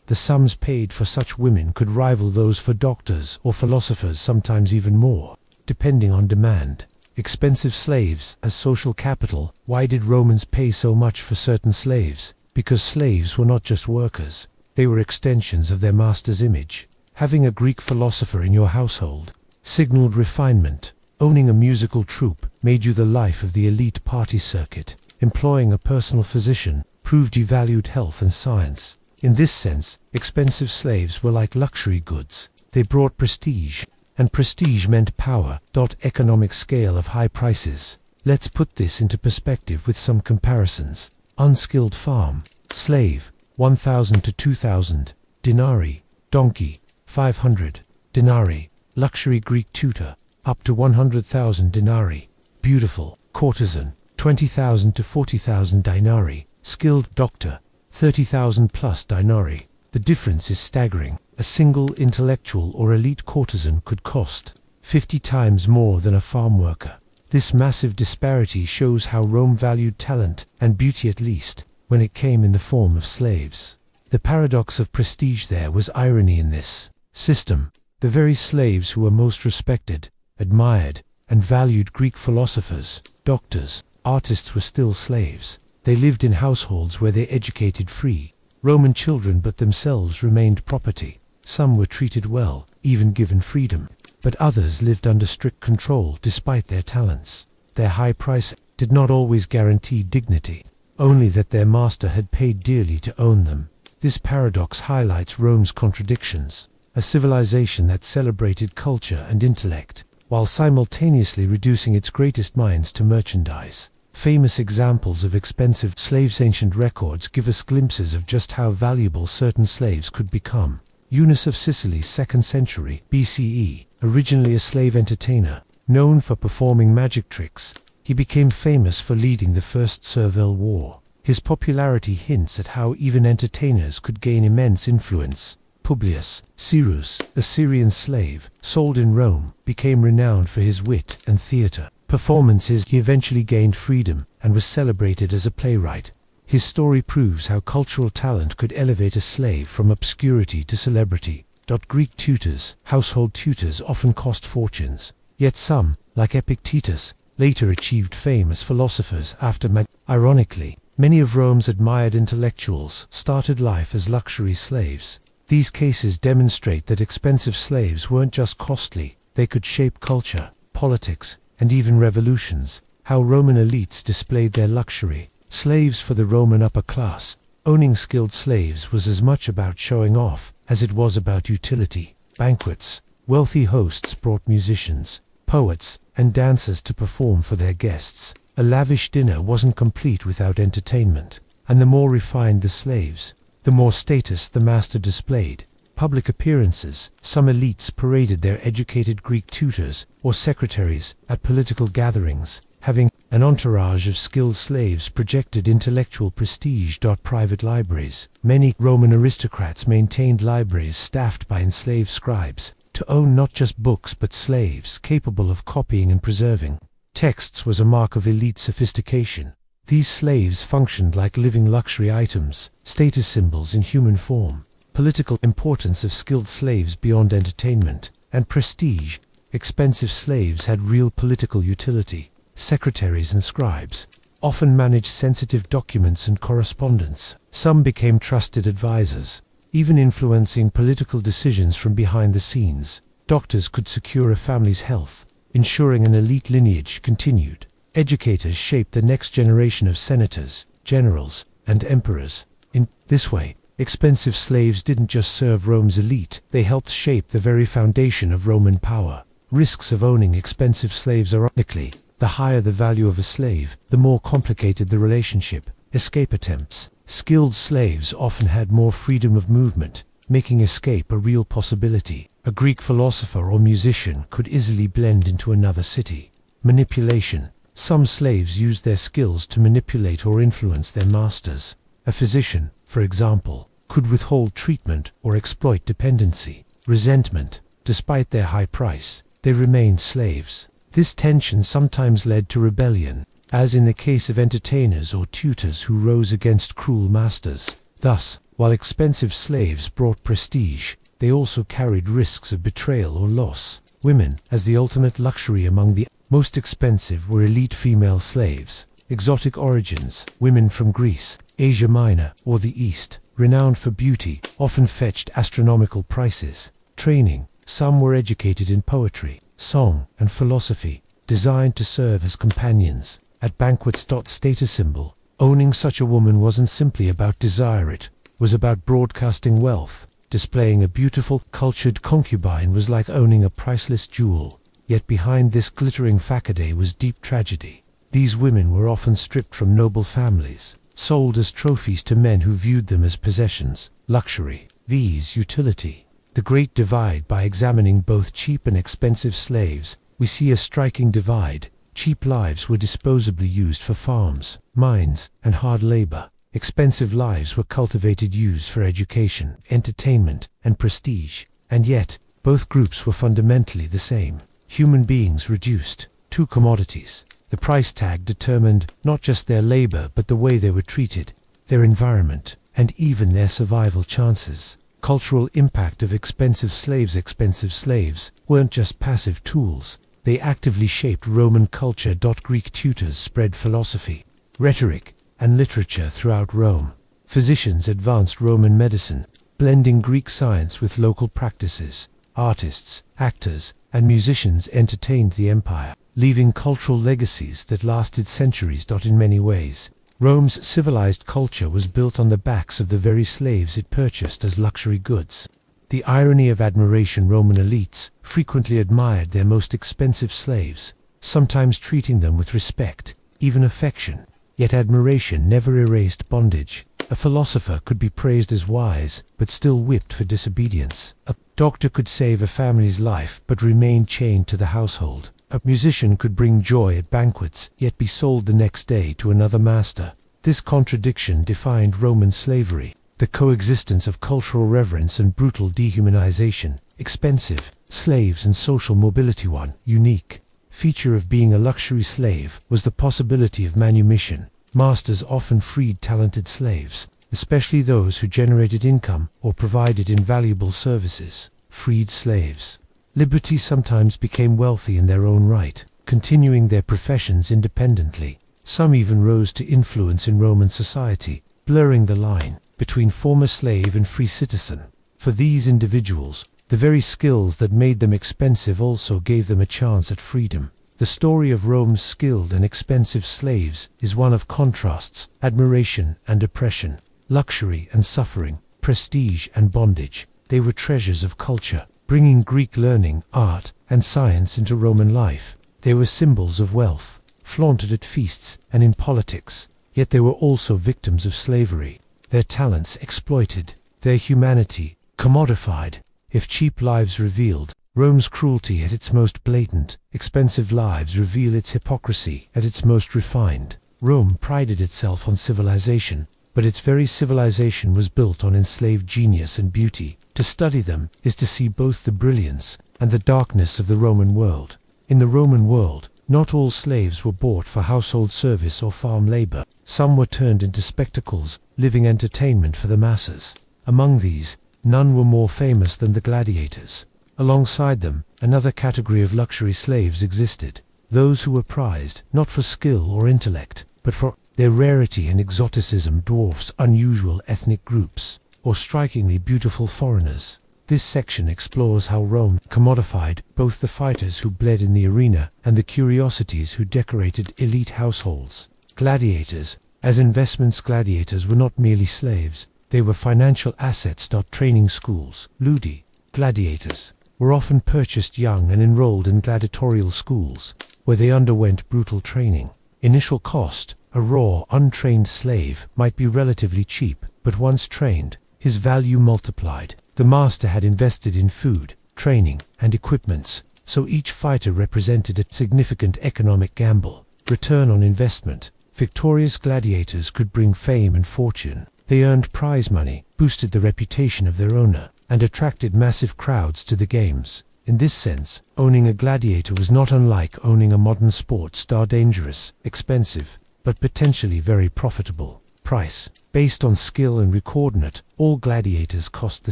The sums paid for such women could rival those for doctors or philosophers, sometimes even more, depending on demand. Expensive slaves as social capital. Why did Romans pay so much for certain slaves? Because slaves were not just workers, they were extensions of their master's image. Having a Greek philosopher in your household signaled refinement. Owning a musical troupe made you the life of the elite party circuit. Employing a personal physician proved you valued health and science. In this sense, expensive slaves were like luxury goods. They brought prestige, and prestige meant power. Economic scale of high prices. Let's put this into perspective with some comparisons. Unskilled farm, slave, 1,000 to 2,000 denarii. Donkey, 500 denarii. Luxury Greek tutor, up to 100,000 denarii. Beautiful courtesan, 20,000 to 40,000 denarii. Skilled doctor, 30,000 plus denarii. The difference is staggering. A single intellectual or elite courtesan could cost 50 times more than a farm worker. This massive disparity shows how Rome valued talent, and beauty at least, when it came in the form of slaves. The paradox of prestige. There was irony in this system. The very slaves who were most respected, admired, and valued Greek philosophers, doctors, artists were still slaves. They lived in households where they educated free Roman children, but themselves remained property. Some were treated well, even given freedom, but others lived under strict control despite their talents. Their high price did not always guarantee dignity, only that their master had paid dearly to own them. This paradox highlights Rome's contradictions, a civilization that celebrated culture and intellect, while simultaneously reducing its greatest minds to merchandise. Famous examples of expensive slaves. Ancient records give us glimpses of just how valuable certain slaves could become. Eunice of Sicily, 2nd century BCE, originally a slave entertainer, known for performing magic tricks, he became famous for leading the First Servile War. His popularity hints at how even entertainers could gain immense influence. Publius Syrus, a Syrian slave, sold in Rome, became renowned for his wit and theatre performances. He eventually gained freedom and was celebrated as a playwright. His story proves how cultural talent could elevate a slave from obscurity to celebrity. Greek tutors, household tutors, often cost fortunes. Yet some, like Epictetus, later achieved fame as philosophers after Ironically, many of Rome's admired intellectuals started life as luxury slaves. These cases demonstrate that expensive slaves weren't just costly, they could shape culture, politics, and even revolutions. How Roman elites displayed their luxury. Slaves for the Roman upper class. Owning skilled slaves was as much about showing off as it was about utility. Banquets. Wealthy hosts brought musicians, poets, and dancers to perform for their guests. A lavish dinner wasn't complete without entertainment, and the more refined the slaves, the more status the master displayed. Public appearances. Some elites paraded their educated Greek tutors or secretaries at political gatherings. Having an entourage of skilled slaves projected intellectual prestige. Private libraries. Many Roman aristocrats maintained libraries staffed by enslaved scribes, to own not just books but slaves capable of copying and preserving texts was a mark of elite sophistication. These slaves functioned like living luxury items, status symbols in human form. Political importance of skilled slaves beyond entertainment and prestige. Expensive slaves had real political utility. Secretaries and scribes often managed sensitive documents and correspondence. Some became trusted advisors, even influencing political decisions from behind the scenes. Doctors could secure a family's health, ensuring an elite lineage continued. Educators shaped the next generation of senators, generals, and emperors. In this way, expensive slaves didn't just serve Rome's elite, they helped shape the very foundation of Roman power. Risks of owning expensive slaves are ironically, the higher the value of a slave, the more complicated the relationship. Escape attempts. Skilled slaves often had more freedom of movement, making escape a real possibility. A Greek philosopher or musician could easily blend into another city. Manipulation. Some slaves used their skills to manipulate or influence their masters. A physician, for example, could withhold treatment or exploit dependency. Resentment. Despite their high price, they remained slaves. This tension sometimes led to rebellion, as in the case of entertainers or tutors who rose against cruel masters. Thus, while expensive slaves brought prestige, they also carried risks of betrayal or loss. Women, as the ultimate luxury among the most expensive, were elite female slaves. Exotic origins. Women from Greece, Asia Minor, or the East, renowned for beauty, often fetched astronomical prices. Training. Some were educated in poetry, song, and philosophy, designed to serve as companions. At banquets. Status symbol. Owning such a woman wasn't simply about desire, it was about broadcasting wealth. Displaying a beautiful, cultured concubine was like owning a priceless jewel. Yet behind this glittering facade was deep tragedy. These women were often stripped from noble families, sold as trophies to men who viewed them as possessions. Luxury vs. utility. The Great Divide. By examining both cheap and expensive slaves, we see a striking divide. Cheap lives were disposably used for farms, mines, and hard labor. Expensive lives were cultivated, used for education, entertainment, and prestige. And yet, both groups were fundamentally the same. Human beings reduced to commodities. The price tag determined not just their labor but the way they were treated, their environment, and even their survival chances. Cultural impact of expensive slaves. Expensive slaves weren't just passive tools. They actively shaped Roman culture. Greek tutors spread philosophy, rhetoric, and literature throughout Rome. Physicians advanced Roman medicine, blending Greek science with local practices. Artists, actors, and musicians entertained the empire, leaving cultural legacies that lasted centuries. In many ways, Rome's civilized culture was built on the backs of the very slaves it purchased as luxury goods. The irony of admiration. Roman elites frequently admired their most expensive slaves, sometimes treating them with respect, even affection. Yet admiration never erased bondage. A philosopher could be praised as wise, but still whipped for disobedience. A doctor could save a family's life, but remain chained to the household. A musician could bring joy at banquets, yet be sold the next day to another master. This contradiction defined Roman slavery, the coexistence of cultural reverence and brutal dehumanization. Expensive slaves and social mobility. One unique feature of being a luxury slave was the possibility of manumission. Masters often freed talented slaves, especially those who generated income or provided invaluable services. Freed slaves. Liberty sometimes became wealthy in their own right, continuing their professions independently. Some even rose to influence in Roman society, blurring the line between former slave and free citizen. For these individuals, the very skills that made them expensive also gave them a chance at freedom. The story of Rome's skilled and expensive slaves is one of contrasts, admiration and oppression, luxury and suffering, prestige and bondage. They were treasures of culture, bringing Greek learning, art, and science into Roman life. They were symbols of wealth, flaunted at feasts and in politics. Yet they were also victims of slavery, their talents exploited, their humanity commodified. If cheap lives revealed Rome's cruelty at its most blatant, expensive lives reveal its hypocrisy at its most refined. Rome prided itself on civilization, but its very civilization was built on enslaved genius and beauty. To study them is to see both the brilliance and the darkness of the Roman world. In the Roman world, not all slaves were bought for household service or farm labor. Some were turned into spectacles, living entertainment for the masses. Among these, none were more famous than the gladiators. Alongside them, another category of luxury slaves existed, those who were prized not for skill or intellect, but for their rarity and exoticism. Dwarfs, unusual ethnic groups. or strikingly beautiful foreigners. This section explores how Rome commodified both the fighters who bled in the arena and the curiosities who decorated elite households. Gladiators. As investments, gladiators were not merely slaves, they were financial assets. Training schools. Ludi. Gladiators were often purchased young and enrolled in gladiatorial schools, where they underwent brutal training. Initial cost. A raw, untrained slave might be relatively cheap, but once trained, his value multiplied. The master had invested in food, training, and equipments, so each fighter represented a significant economic gamble. Return on investment. Victorious gladiators could bring fame and fortune. They earned prize money, boosted the reputation of their owner, and attracted massive crowds to the games. In this sense, owning a gladiator was not unlike owning a modern sport star. Dangerous, expensive, but potentially very profitable. Price. Based on skill and coordinate, all gladiators cost the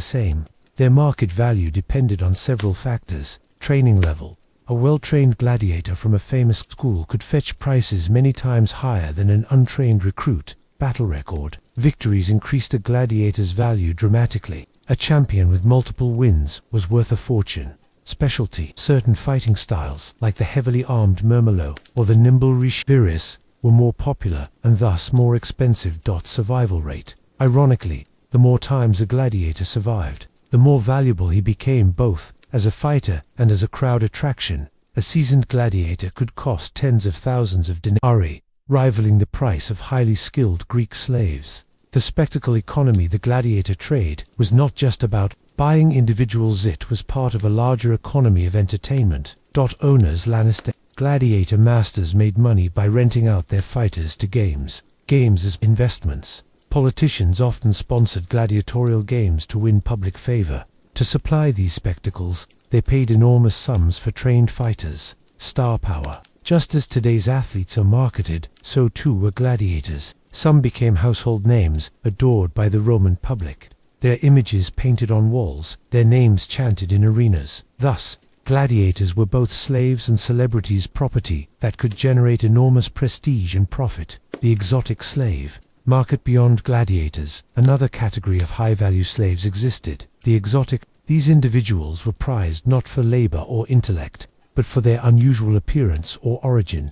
same. Their market value depended on several factors. Training level. A well-trained gladiator from a famous school could fetch prices many times higher than an untrained recruit. Battle record. Victories increased a gladiator's value dramatically. A champion with multiple wins was worth a fortune. Specialty. Certain fighting styles, like the heavily armed Murmillo or the nimble Viris, were more popular and thus more expensive. Survival rate. Ironically, the more times a gladiator survived, the more valuable he became both as a fighter and as a crowd attraction. A seasoned gladiator could cost tens of thousands of denarii, rivaling the price of highly skilled Greek slaves. The spectacle economy. The gladiator trade was not just about buying individuals, it was part of a larger economy of entertainment. Owners. Lannister. Gladiator masters made money by renting out their fighters to games as investments. Politicians often sponsored gladiatorial games to win public favor. To supply these spectacles, they paid enormous sums for trained fighters. Star power. Just as today's athletes are marketed, so too were gladiators. Some became household names, adored by the Roman public. Their images painted on walls, their names chanted in arenas. Thus, gladiators were both slaves and celebrities' property that could generate enormous prestige and profit. The exotic slave. Market beyond gladiators. Another category of high-value slaves existed. The exotic. These individuals were prized not for labor or intellect, but for their unusual appearance or origin.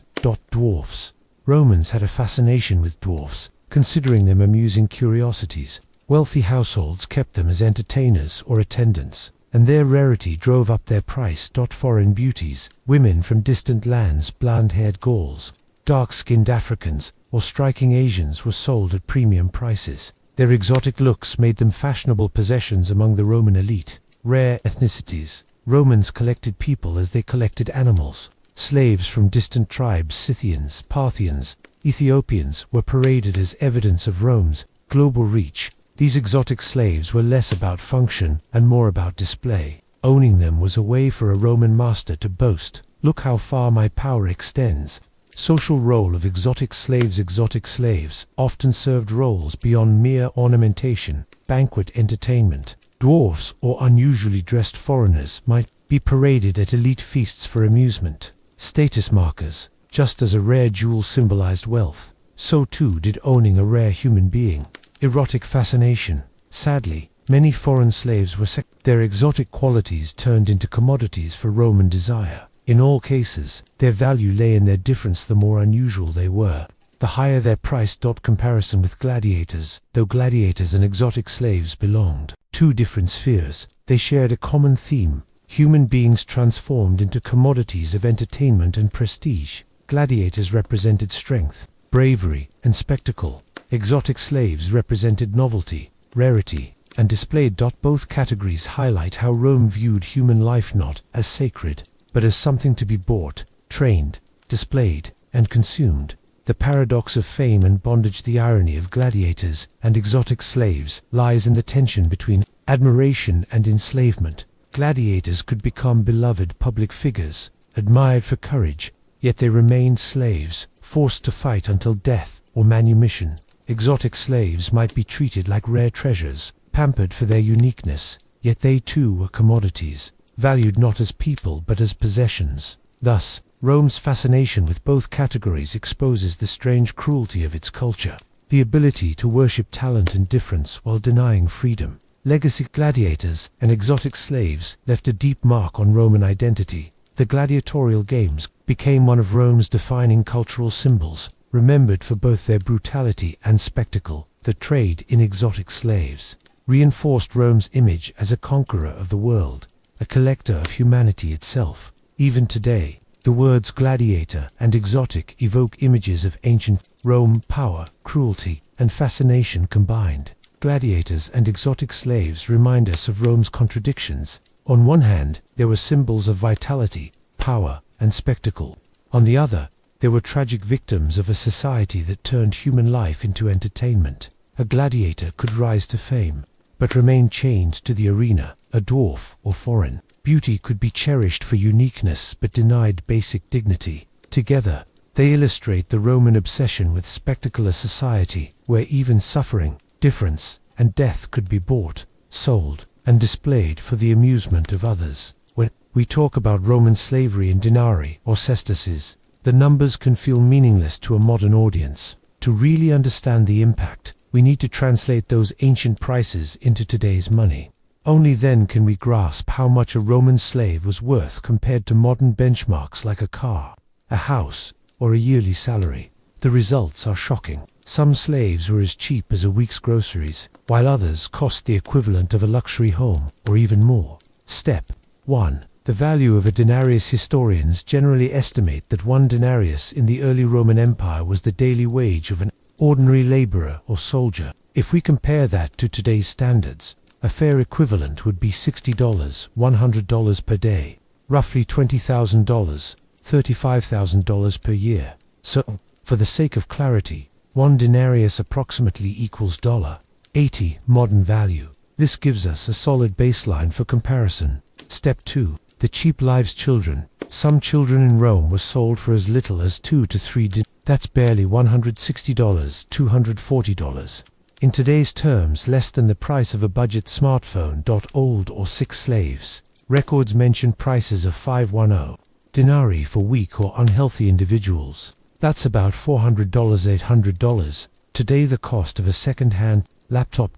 Dwarfs. Romans had a fascination with dwarfs, considering them amusing curiosities. Wealthy households kept them as entertainers or attendants, and their rarity drove up their price. Foreign beauties. Women from distant lands, blonde-haired Gauls, dark-skinned Africans, or striking Asians were sold at premium prices. Their exotic looks made them fashionable possessions among the Roman elite. Rare ethnicities. Romans collected people as they collected animals. Slaves from distant tribes, Scythians, Parthians, Ethiopians, were paraded as evidence of Rome's global reach. These exotic slaves were less about function and more about display. Owning them was a way for a Roman master to boast, "Look how far my power extends." Social role of exotic slaves. Exotic slaves often served roles beyond mere ornamentation. Banquet entertainment. Dwarfs or unusually dressed foreigners might be paraded at elite feasts for amusement. Status markers. Just as a rare jewel symbolized wealth, so too did owning a rare human being. Erotic fascination. Sadly, many foreign slaves were their exotic qualities turned into commodities for Roman desire. In all cases, their value lay in their difference. The more unusual they were, the higher their price. Comparison with gladiators. Though gladiators and exotic slaves belonged two different spheres, they shared a common theme: human beings transformed into commodities of entertainment and prestige. Gladiators represented strength, bravery, and spectacle. Exotic slaves represented novelty, rarity, and display. Both categories highlight how Rome viewed human life not as sacred, but as something to be bought, trained, displayed, and consumed. The paradox of fame and bondage. The irony of gladiators and exotic slaves lies in the tension between admiration and enslavement. Gladiators could become beloved public figures, admired for courage, yet they remained slaves, forced to fight until death or manumission. Exotic slaves might be treated like rare treasures, pampered for their uniqueness, yet they too were commodities, valued not as people but as possessions. Thus, Rome's fascination with both categories exposes the strange cruelty of its culture. the ability to worship talent and difference while denying freedom. Legacy gladiators and exotic slaves left a deep mark on Roman identity. The gladiatorial games became one of Rome's defining cultural symbols, remembered for both their brutality and spectacle. The trade in exotic slaves reinforced Rome's image as a conqueror of the world, a collector of humanity itself. Even today, the words gladiator and exotic evoke images of ancient Rome, power, cruelty, and fascination combined. Gladiators and exotic slaves remind us of Rome's contradictions. On one hand, there were symbols of vitality, power, and spectacle. On the other, there were tragic victims of a society that turned human life into entertainment. A gladiator could rise to fame, but remain chained to the arena. A dwarf or foreign beauty could be cherished for uniqueness but denied basic dignity. Together, they illustrate the Roman obsession with spectacle, a society where even suffering, difference, and death could be bought, sold, and displayed for the amusement of others. When we talk about Roman slavery in denarii or sesterces, the numbers can feel meaningless to a modern audience. To really understand the impact, we need to translate those ancient prices into today's money. Only then can we grasp how much a Roman slave was worth compared to modern benchmarks like a car, a house, or a yearly salary. The results are shocking. Some slaves were as cheap as a week's groceries, while others cost the equivalent of a luxury home, or even more. Step 1. The value of a denarius. Historians generally estimate that 1 denarius in the early Roman Empire was the daily wage of an ordinary laborer or soldier. If we compare that to today's standards, a fair equivalent would be $60, $100 per day, roughly $20,000, $35,000 per year. So, for the sake of clarity, 1 denarius approximately equals $80 modern value. This gives us a solid baseline for comparison. Step 2. The cheap lives. Children. Some children in Rome were sold for as little as 2 to 3 That's barely $160, $240. In today's terms, less than the price of a budget smartphone. Old or sick slaves. Records mention prices of 510 denarii for weak or unhealthy individuals. That's about $400, $800. Today the cost of a second-hand laptop.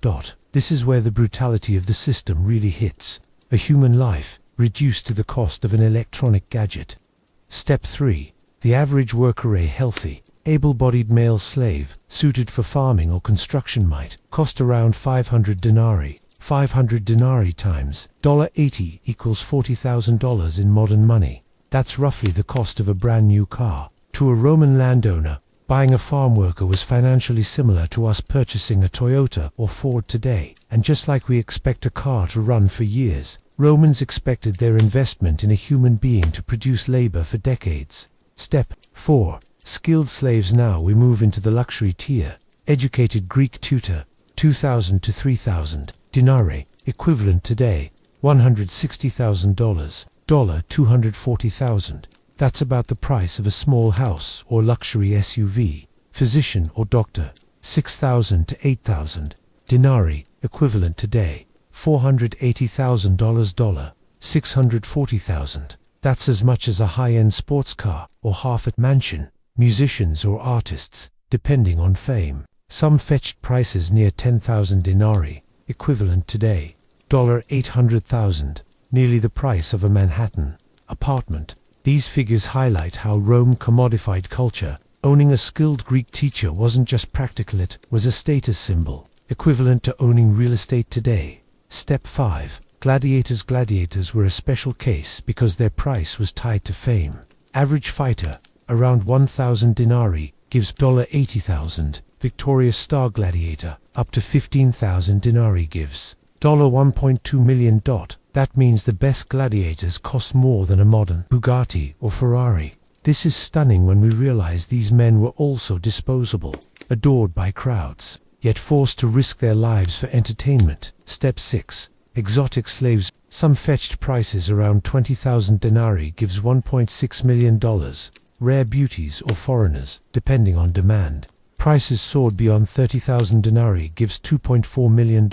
This is where the brutality of the system really hits. A human life reduced to the cost of an electronic gadget. Step 3. The average worker. A healthy, able-bodied male slave, suited for farming or construction, might cost around 500 denarii. 500 denarii times $80 equals $40,000 in modern money. That's roughly the cost of a brand new car. To a Roman landowner, buying a farm worker was financially similar to us purchasing a Toyota or Ford today. And just like we expect a car to run for years, Romans expected their investment in a human being to produce labor for decades. Step 4. Skilled slaves. Now we move into the luxury tier. Educated Greek tutor, 2,000 to 3,000 denarii, equivalent today, $160,000, $240,000. That's about the price of a small house or luxury SUV. Physician or doctor, 6,000 to 8,000 denarii, equivalent today, $480,000, $640,000. That's as much as a high-end sports car or half a mansion. Musicians or artists, depending on fame. Some fetched prices near 10,000 denarii, equivalent today, $800,000, nearly the price of a Manhattan apartment. These figures highlight how Rome commodified culture. Owning a skilled Greek teacher wasn't just practical, it was a status symbol, equivalent to owning real estate today. Step 5. Gladiators. Gladiators were a special case because their price was tied to fame. Average fighter, around 1,000 denarii, gives $80,000. Victorious star gladiator, up to 15,000 denarii, gives $1.2 million. That means the best gladiators cost more than a modern Bugatti or Ferrari. This is stunning when we realize these men were also disposable, adored by crowds, yet forced to risk their lives for entertainment. Step 6. Exotic slaves. Some fetched prices around 20,000 denarii gives $1.6 million. Rare beauties or foreigners, depending on demand. Prices soared beyond 30,000 denarii gives $2.4 million.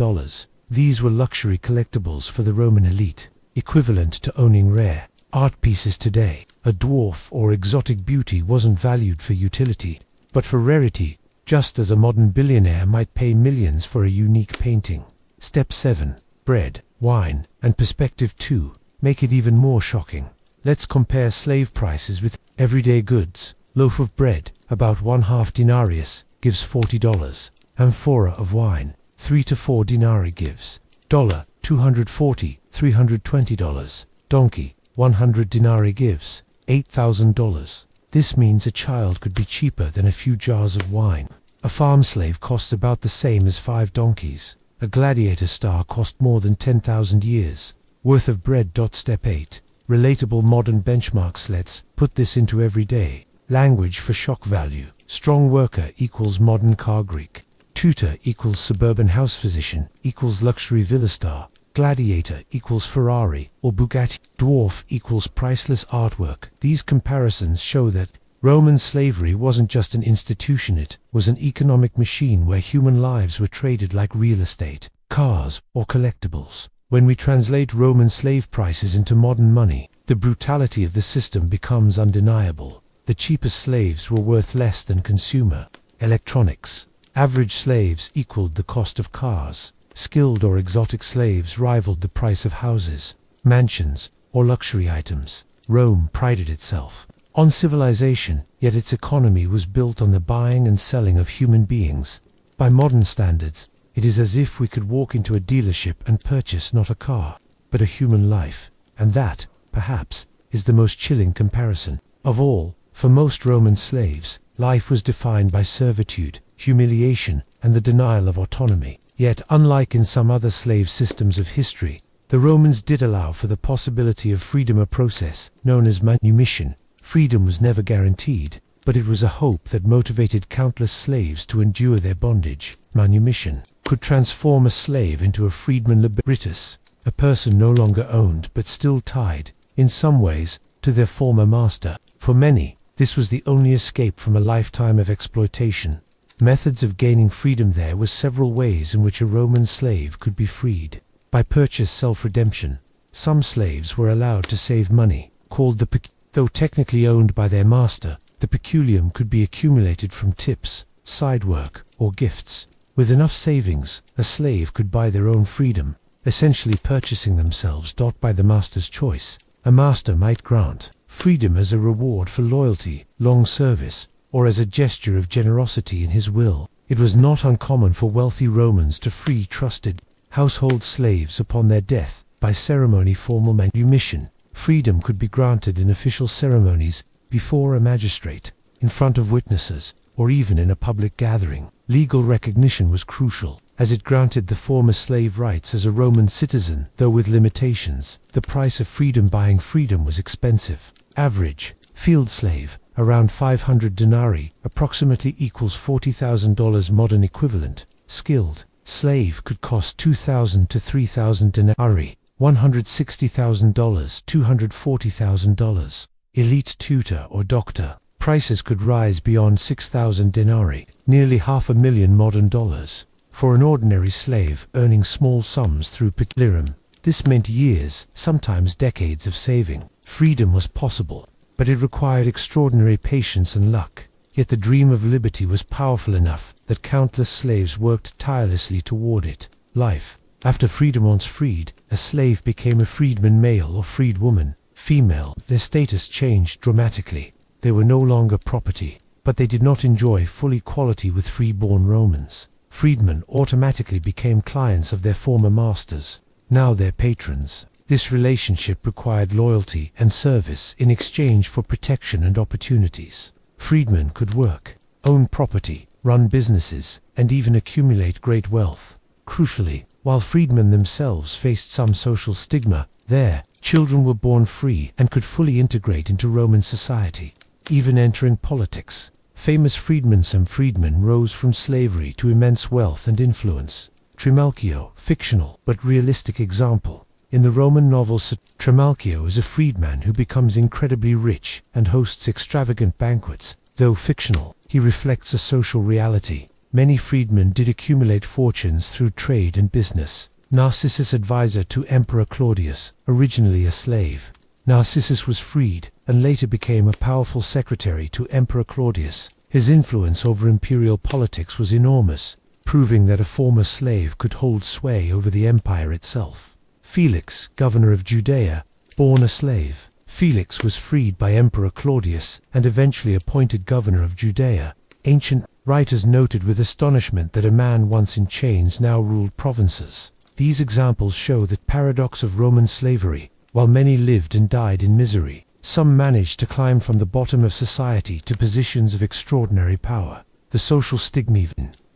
These were luxury collectibles for the Roman elite, equivalent to owning rare art pieces today. A dwarf or exotic beauty wasn't valued for utility, but for rarity. just as a modern billionaire might pay millions for a unique painting. Step 7. Bread, wine, and perspective 2 make it even more shocking. Let's compare slave prices with everyday goods. Loaf of bread, about 1/2 denarius, gives $40. Amphora of wine, 3 to 4 denarii gives $240, $320. Donkey, 100 denarii gives $8,000. This means a child could be cheaper than a few jars of wine. A farm slave costs about the same as 5 donkeys. A gladiator star cost more than 10,000 years worth of bread. Step 8. Relatable modern benchmarks. Let's put this into everyday language for shock value. Strong worker equals modern car. Greek. Tutor equals suburban house. Physician equals luxury villa star. Gladiator equals Ferrari or Bugatti. Dwarf equals priceless artwork. These comparisons show that Roman slavery wasn't just an institution, it was an economic machine where human lives were traded like real estate, cars, or collectibles. When we translate Roman slave prices into modern money, the brutality of the system becomes undeniable. The cheapest slaves were worth less than consumer electronics. Average slaves equaled the cost of cars. Skilled or exotic slaves rivaled the price of houses, mansions, or luxury items. Rome prided itself on civilization, yet its economy was built on the buying and selling of human beings. By modern standards, it is as if we could walk into a dealership and purchase not a car, but a human life. And that, perhaps, is the most chilling comparison of all. For most Roman slaves, life was defined by servitude, humiliation, and the denial of autonomy. Yet, unlike in some other slave systems of history, the Romans did allow for the possibility of freedom, a process known as manumission. Freedom was never guaranteed, but it was a hope that motivated countless slaves to endure their bondage. Manumission could transform a slave into a freedman liberatus, a person no longer owned but still tied, in some ways, to their former master. For many, this was the only escape from a lifetime of exploitation. Methods of gaining freedom. There were several ways in which a Roman slave could be freed. By purchase self-redemption. Some slaves were allowed to save money, called the though technically owned by their master. The peculium could be accumulated from tips, side work, or gifts. With enough savings, a slave could buy their own freedom, essentially purchasing themselves. By the master's choice. A master might grant freedom as a reward for loyalty, long service, or as a gesture of generosity in his will. It was not uncommon for wealthy Romans to free trusted household slaves upon their death by ceremony. Formal manumission. Freedom could be granted in official ceremonies, before a magistrate, in front of witnesses, or even in a public gathering. Legal recognition was crucial, as it granted the former slave rights as a Roman citizen, though with limitations. The price of freedom. Buying freedom was expensive. Average field slave, around 500 denarii, approximately equals $40,000 modern equivalent. Skilled slave could cost 2,000 to 3,000 denarii, $160,000, $240,000. Elite tutor or doctor. Prices could rise beyond 6,000 denarii, nearly $500,000 modern dollars. For an ordinary slave earning small sums through peculium, this meant years, sometimes decades of saving. Freedom was possible, but it required extraordinary patience and luck. Yet the dream of liberty was powerful enough that countless slaves worked tirelessly toward it. Life. After freedom. Once freed, a slave became a freedman, male, or freedwoman, female. Their status changed dramatically. They were no longer property, but they did not enjoy full equality with free-born Romans. Freedmen automatically became clients of their former masters, now their patrons. This relationship required loyalty and service in exchange for protection and opportunities. Freedmen could work, own property, run businesses, and even accumulate great wealth. Crucially, while freedmen themselves faced some social stigma, their children were born free and could fully integrate into Roman society, even entering politics. Famous freedmen. Some freedmen rose from slavery to immense wealth and influence. Trimalchio, fictional but realistic example. In the Roman novel Trimalchio is a freedman who becomes incredibly rich and hosts extravagant banquets. Though fictional, he reflects a social reality. Many freedmen did accumulate fortunes through trade and business. Narcissus, advisor to Emperor Claudius, originally a slave. Narcissus was freed and later became a powerful secretary to Emperor Claudius. His influence over imperial politics was enormous, proving that a former slave could hold sway over the empire itself. Felix, governor of Judea, born a slave. Felix was freed by Emperor Claudius and eventually appointed governor of Judea. Ancient writers noted with astonishment that a man once in chains now ruled provinces. These examples show the paradox of Roman slavery. While many lived and died in misery, some managed to climb from the bottom of society to positions of extraordinary power. The social stigma.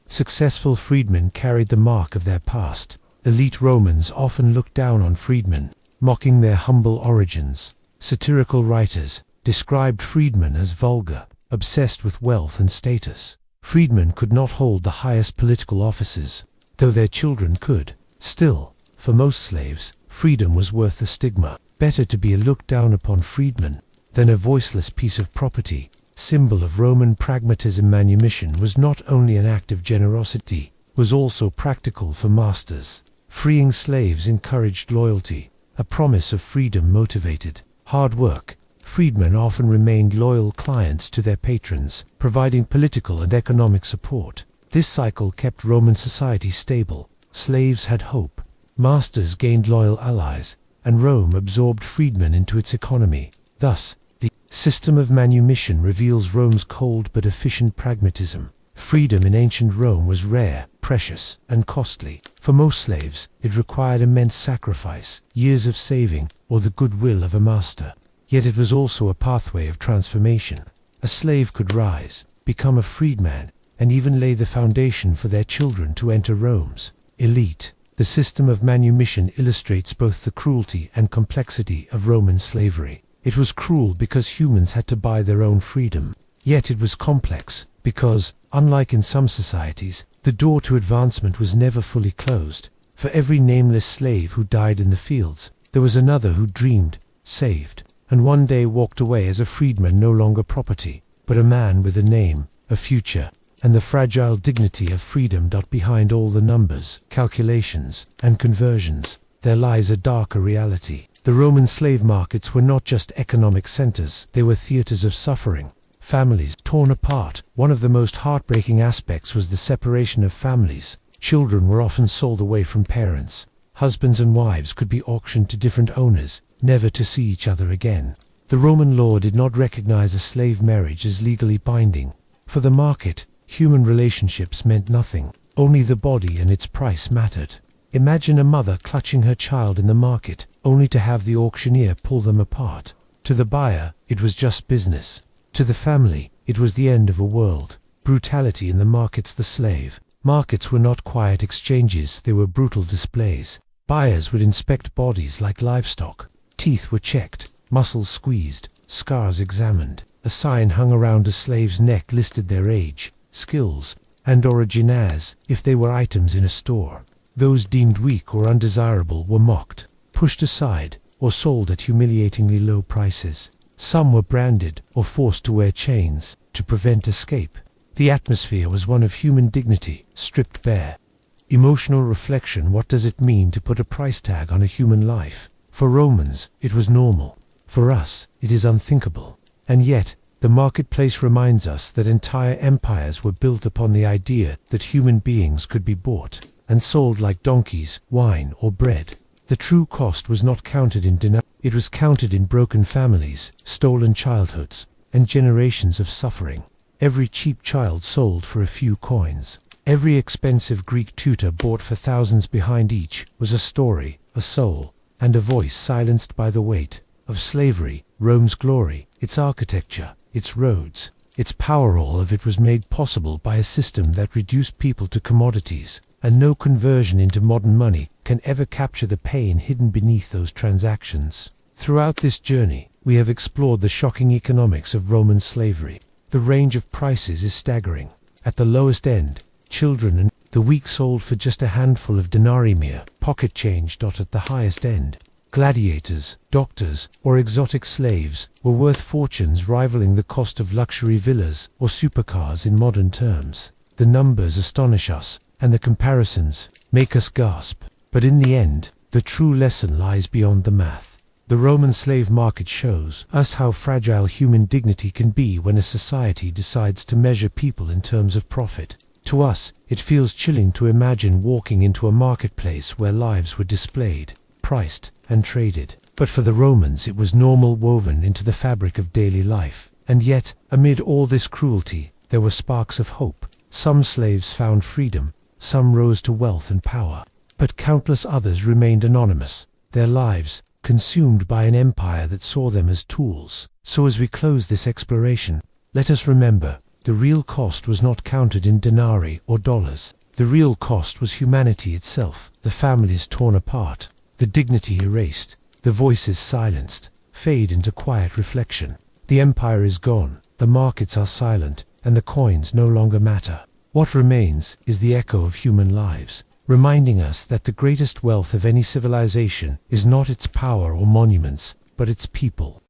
Successful freedmen carried the mark of their past. Elite Romans often looked down on freedmen, mocking their humble origins. Satirical writers described freedmen as vulgar, obsessed with wealth and status. Freedmen could not hold the highest political offices, though their children could. Still, for most slaves, freedom was worth the stigma. Better to be a looked down upon freedman than a voiceless piece of property. Symbol of Roman pragmatism. Manumission was not only an act of generosity, was also practical for masters. Freeing slaves encouraged loyalty. A promise of freedom motivated hard work. Freedmen often remained loyal clients to their patrons, providing political and economic support. This cycle kept Roman society stable. Slaves had hope. Masters gained loyal allies, and Rome absorbed freedmen into its economy. Thus, the system of manumission reveals Rome's cold but efficient pragmatism. Freedom in ancient Rome was rare, precious, and costly. For most slaves, it required immense sacrifice, years of saving, or the goodwill of a master. Yet it was also a pathway of transformation. A slave could rise, become a freedman, and even lay the foundation for their children to enter Rome's elite. The system of manumission illustrates both the cruelty and complexity of Roman slavery. It was cruel because humans had to buy their own freedom. Yet it was complex because, unlike in some societies, the door to advancement was never fully closed. For every nameless slave who died in the fields, there was another who dreamed, saved, and one day walked away as a freedman, no longer property, but a man with a name, a future, and the fragile dignity of freedom. Behind all the numbers, calculations, and conversions, there lies a darker reality. The Roman slave markets were not just economic centers, they were theaters of suffering. Families torn apart. One of the most heartbreaking aspects was the separation of families. Children were often sold away from parents. Husbands and wives could be auctioned to different owners, never to see each other again. The Roman law did not recognize a slave marriage as legally binding. For the market, human relationships meant nothing. Only the body and its price mattered. Imagine a mother clutching her child in the market, only to have the auctioneer pull them apart. To the buyer, it was just business. To the family, it was the end of a world. Brutality in the markets. The slave markets were not quiet exchanges, they were brutal displays. Buyers would inspect bodies like livestock. Teeth were checked, muscles squeezed, scars examined. A sign hung around a slave's neck listed their age, skills, and origin as if they were items in a store. Those deemed weak or undesirable were mocked, pushed aside, or sold at humiliatingly low prices. Some were branded or forced to wear chains to prevent escape. The atmosphere was one of human dignity, stripped bare. Emotional reflection. What does it mean to put a price tag on a human life? For Romans, it was normal. For us, it is unthinkable. And yet, the marketplace reminds us that entire empires were built upon the idea that human beings could be bought and sold like donkeys, wine, or bread. The true cost was not counted in dinar, it was counted in broken families, stolen childhoods, and generations of suffering. Every cheap child sold for a few coins. Every expensive Greek tutor bought for thousands. Behind each was a story, a soul, and a voice silenced by the weight of slavery. Rome's glory, its architecture, its roads, its power, all of it was made possible by a system that reduced people to commodities, and no conversion into modern money can ever capture the pain hidden beneath those transactions. Throughout this journey, we have explored the shocking economics of Roman slavery. The range of prices is staggering. At the lowest end, children and the weak sold for just a handful of denarii, mere pocket change. At the highest end, gladiators, doctors, or exotic slaves were worth fortunes, rivaling the cost of luxury villas or supercars in modern terms. The numbers astonish us, and the comparisons make us gasp. But in the end, the true lesson lies beyond the math. The Roman slave market shows us how fragile human dignity can be when a society decides to measure people in terms of profit. To us, it feels chilling to imagine walking into a marketplace where lives were displayed, priced, and traded. But for the Romans it was normal, woven into the fabric of daily life. And yet, amid all this cruelty, there were sparks of hope. Some slaves found freedom, some rose to wealth and power, but countless others remained anonymous, their lives consumed by an empire that saw them as tools. So as we close this exploration, let us remember, the real cost was not counted in denarii or dollars. The real cost was humanity itself, the families torn apart, the dignity erased, the voices silenced, fade into quiet reflection. The empire is gone, the markets are silent, and the coins no longer matter. What remains is the echo of human lives, reminding us that the greatest wealth of any civilization is not its power or monuments, but its people.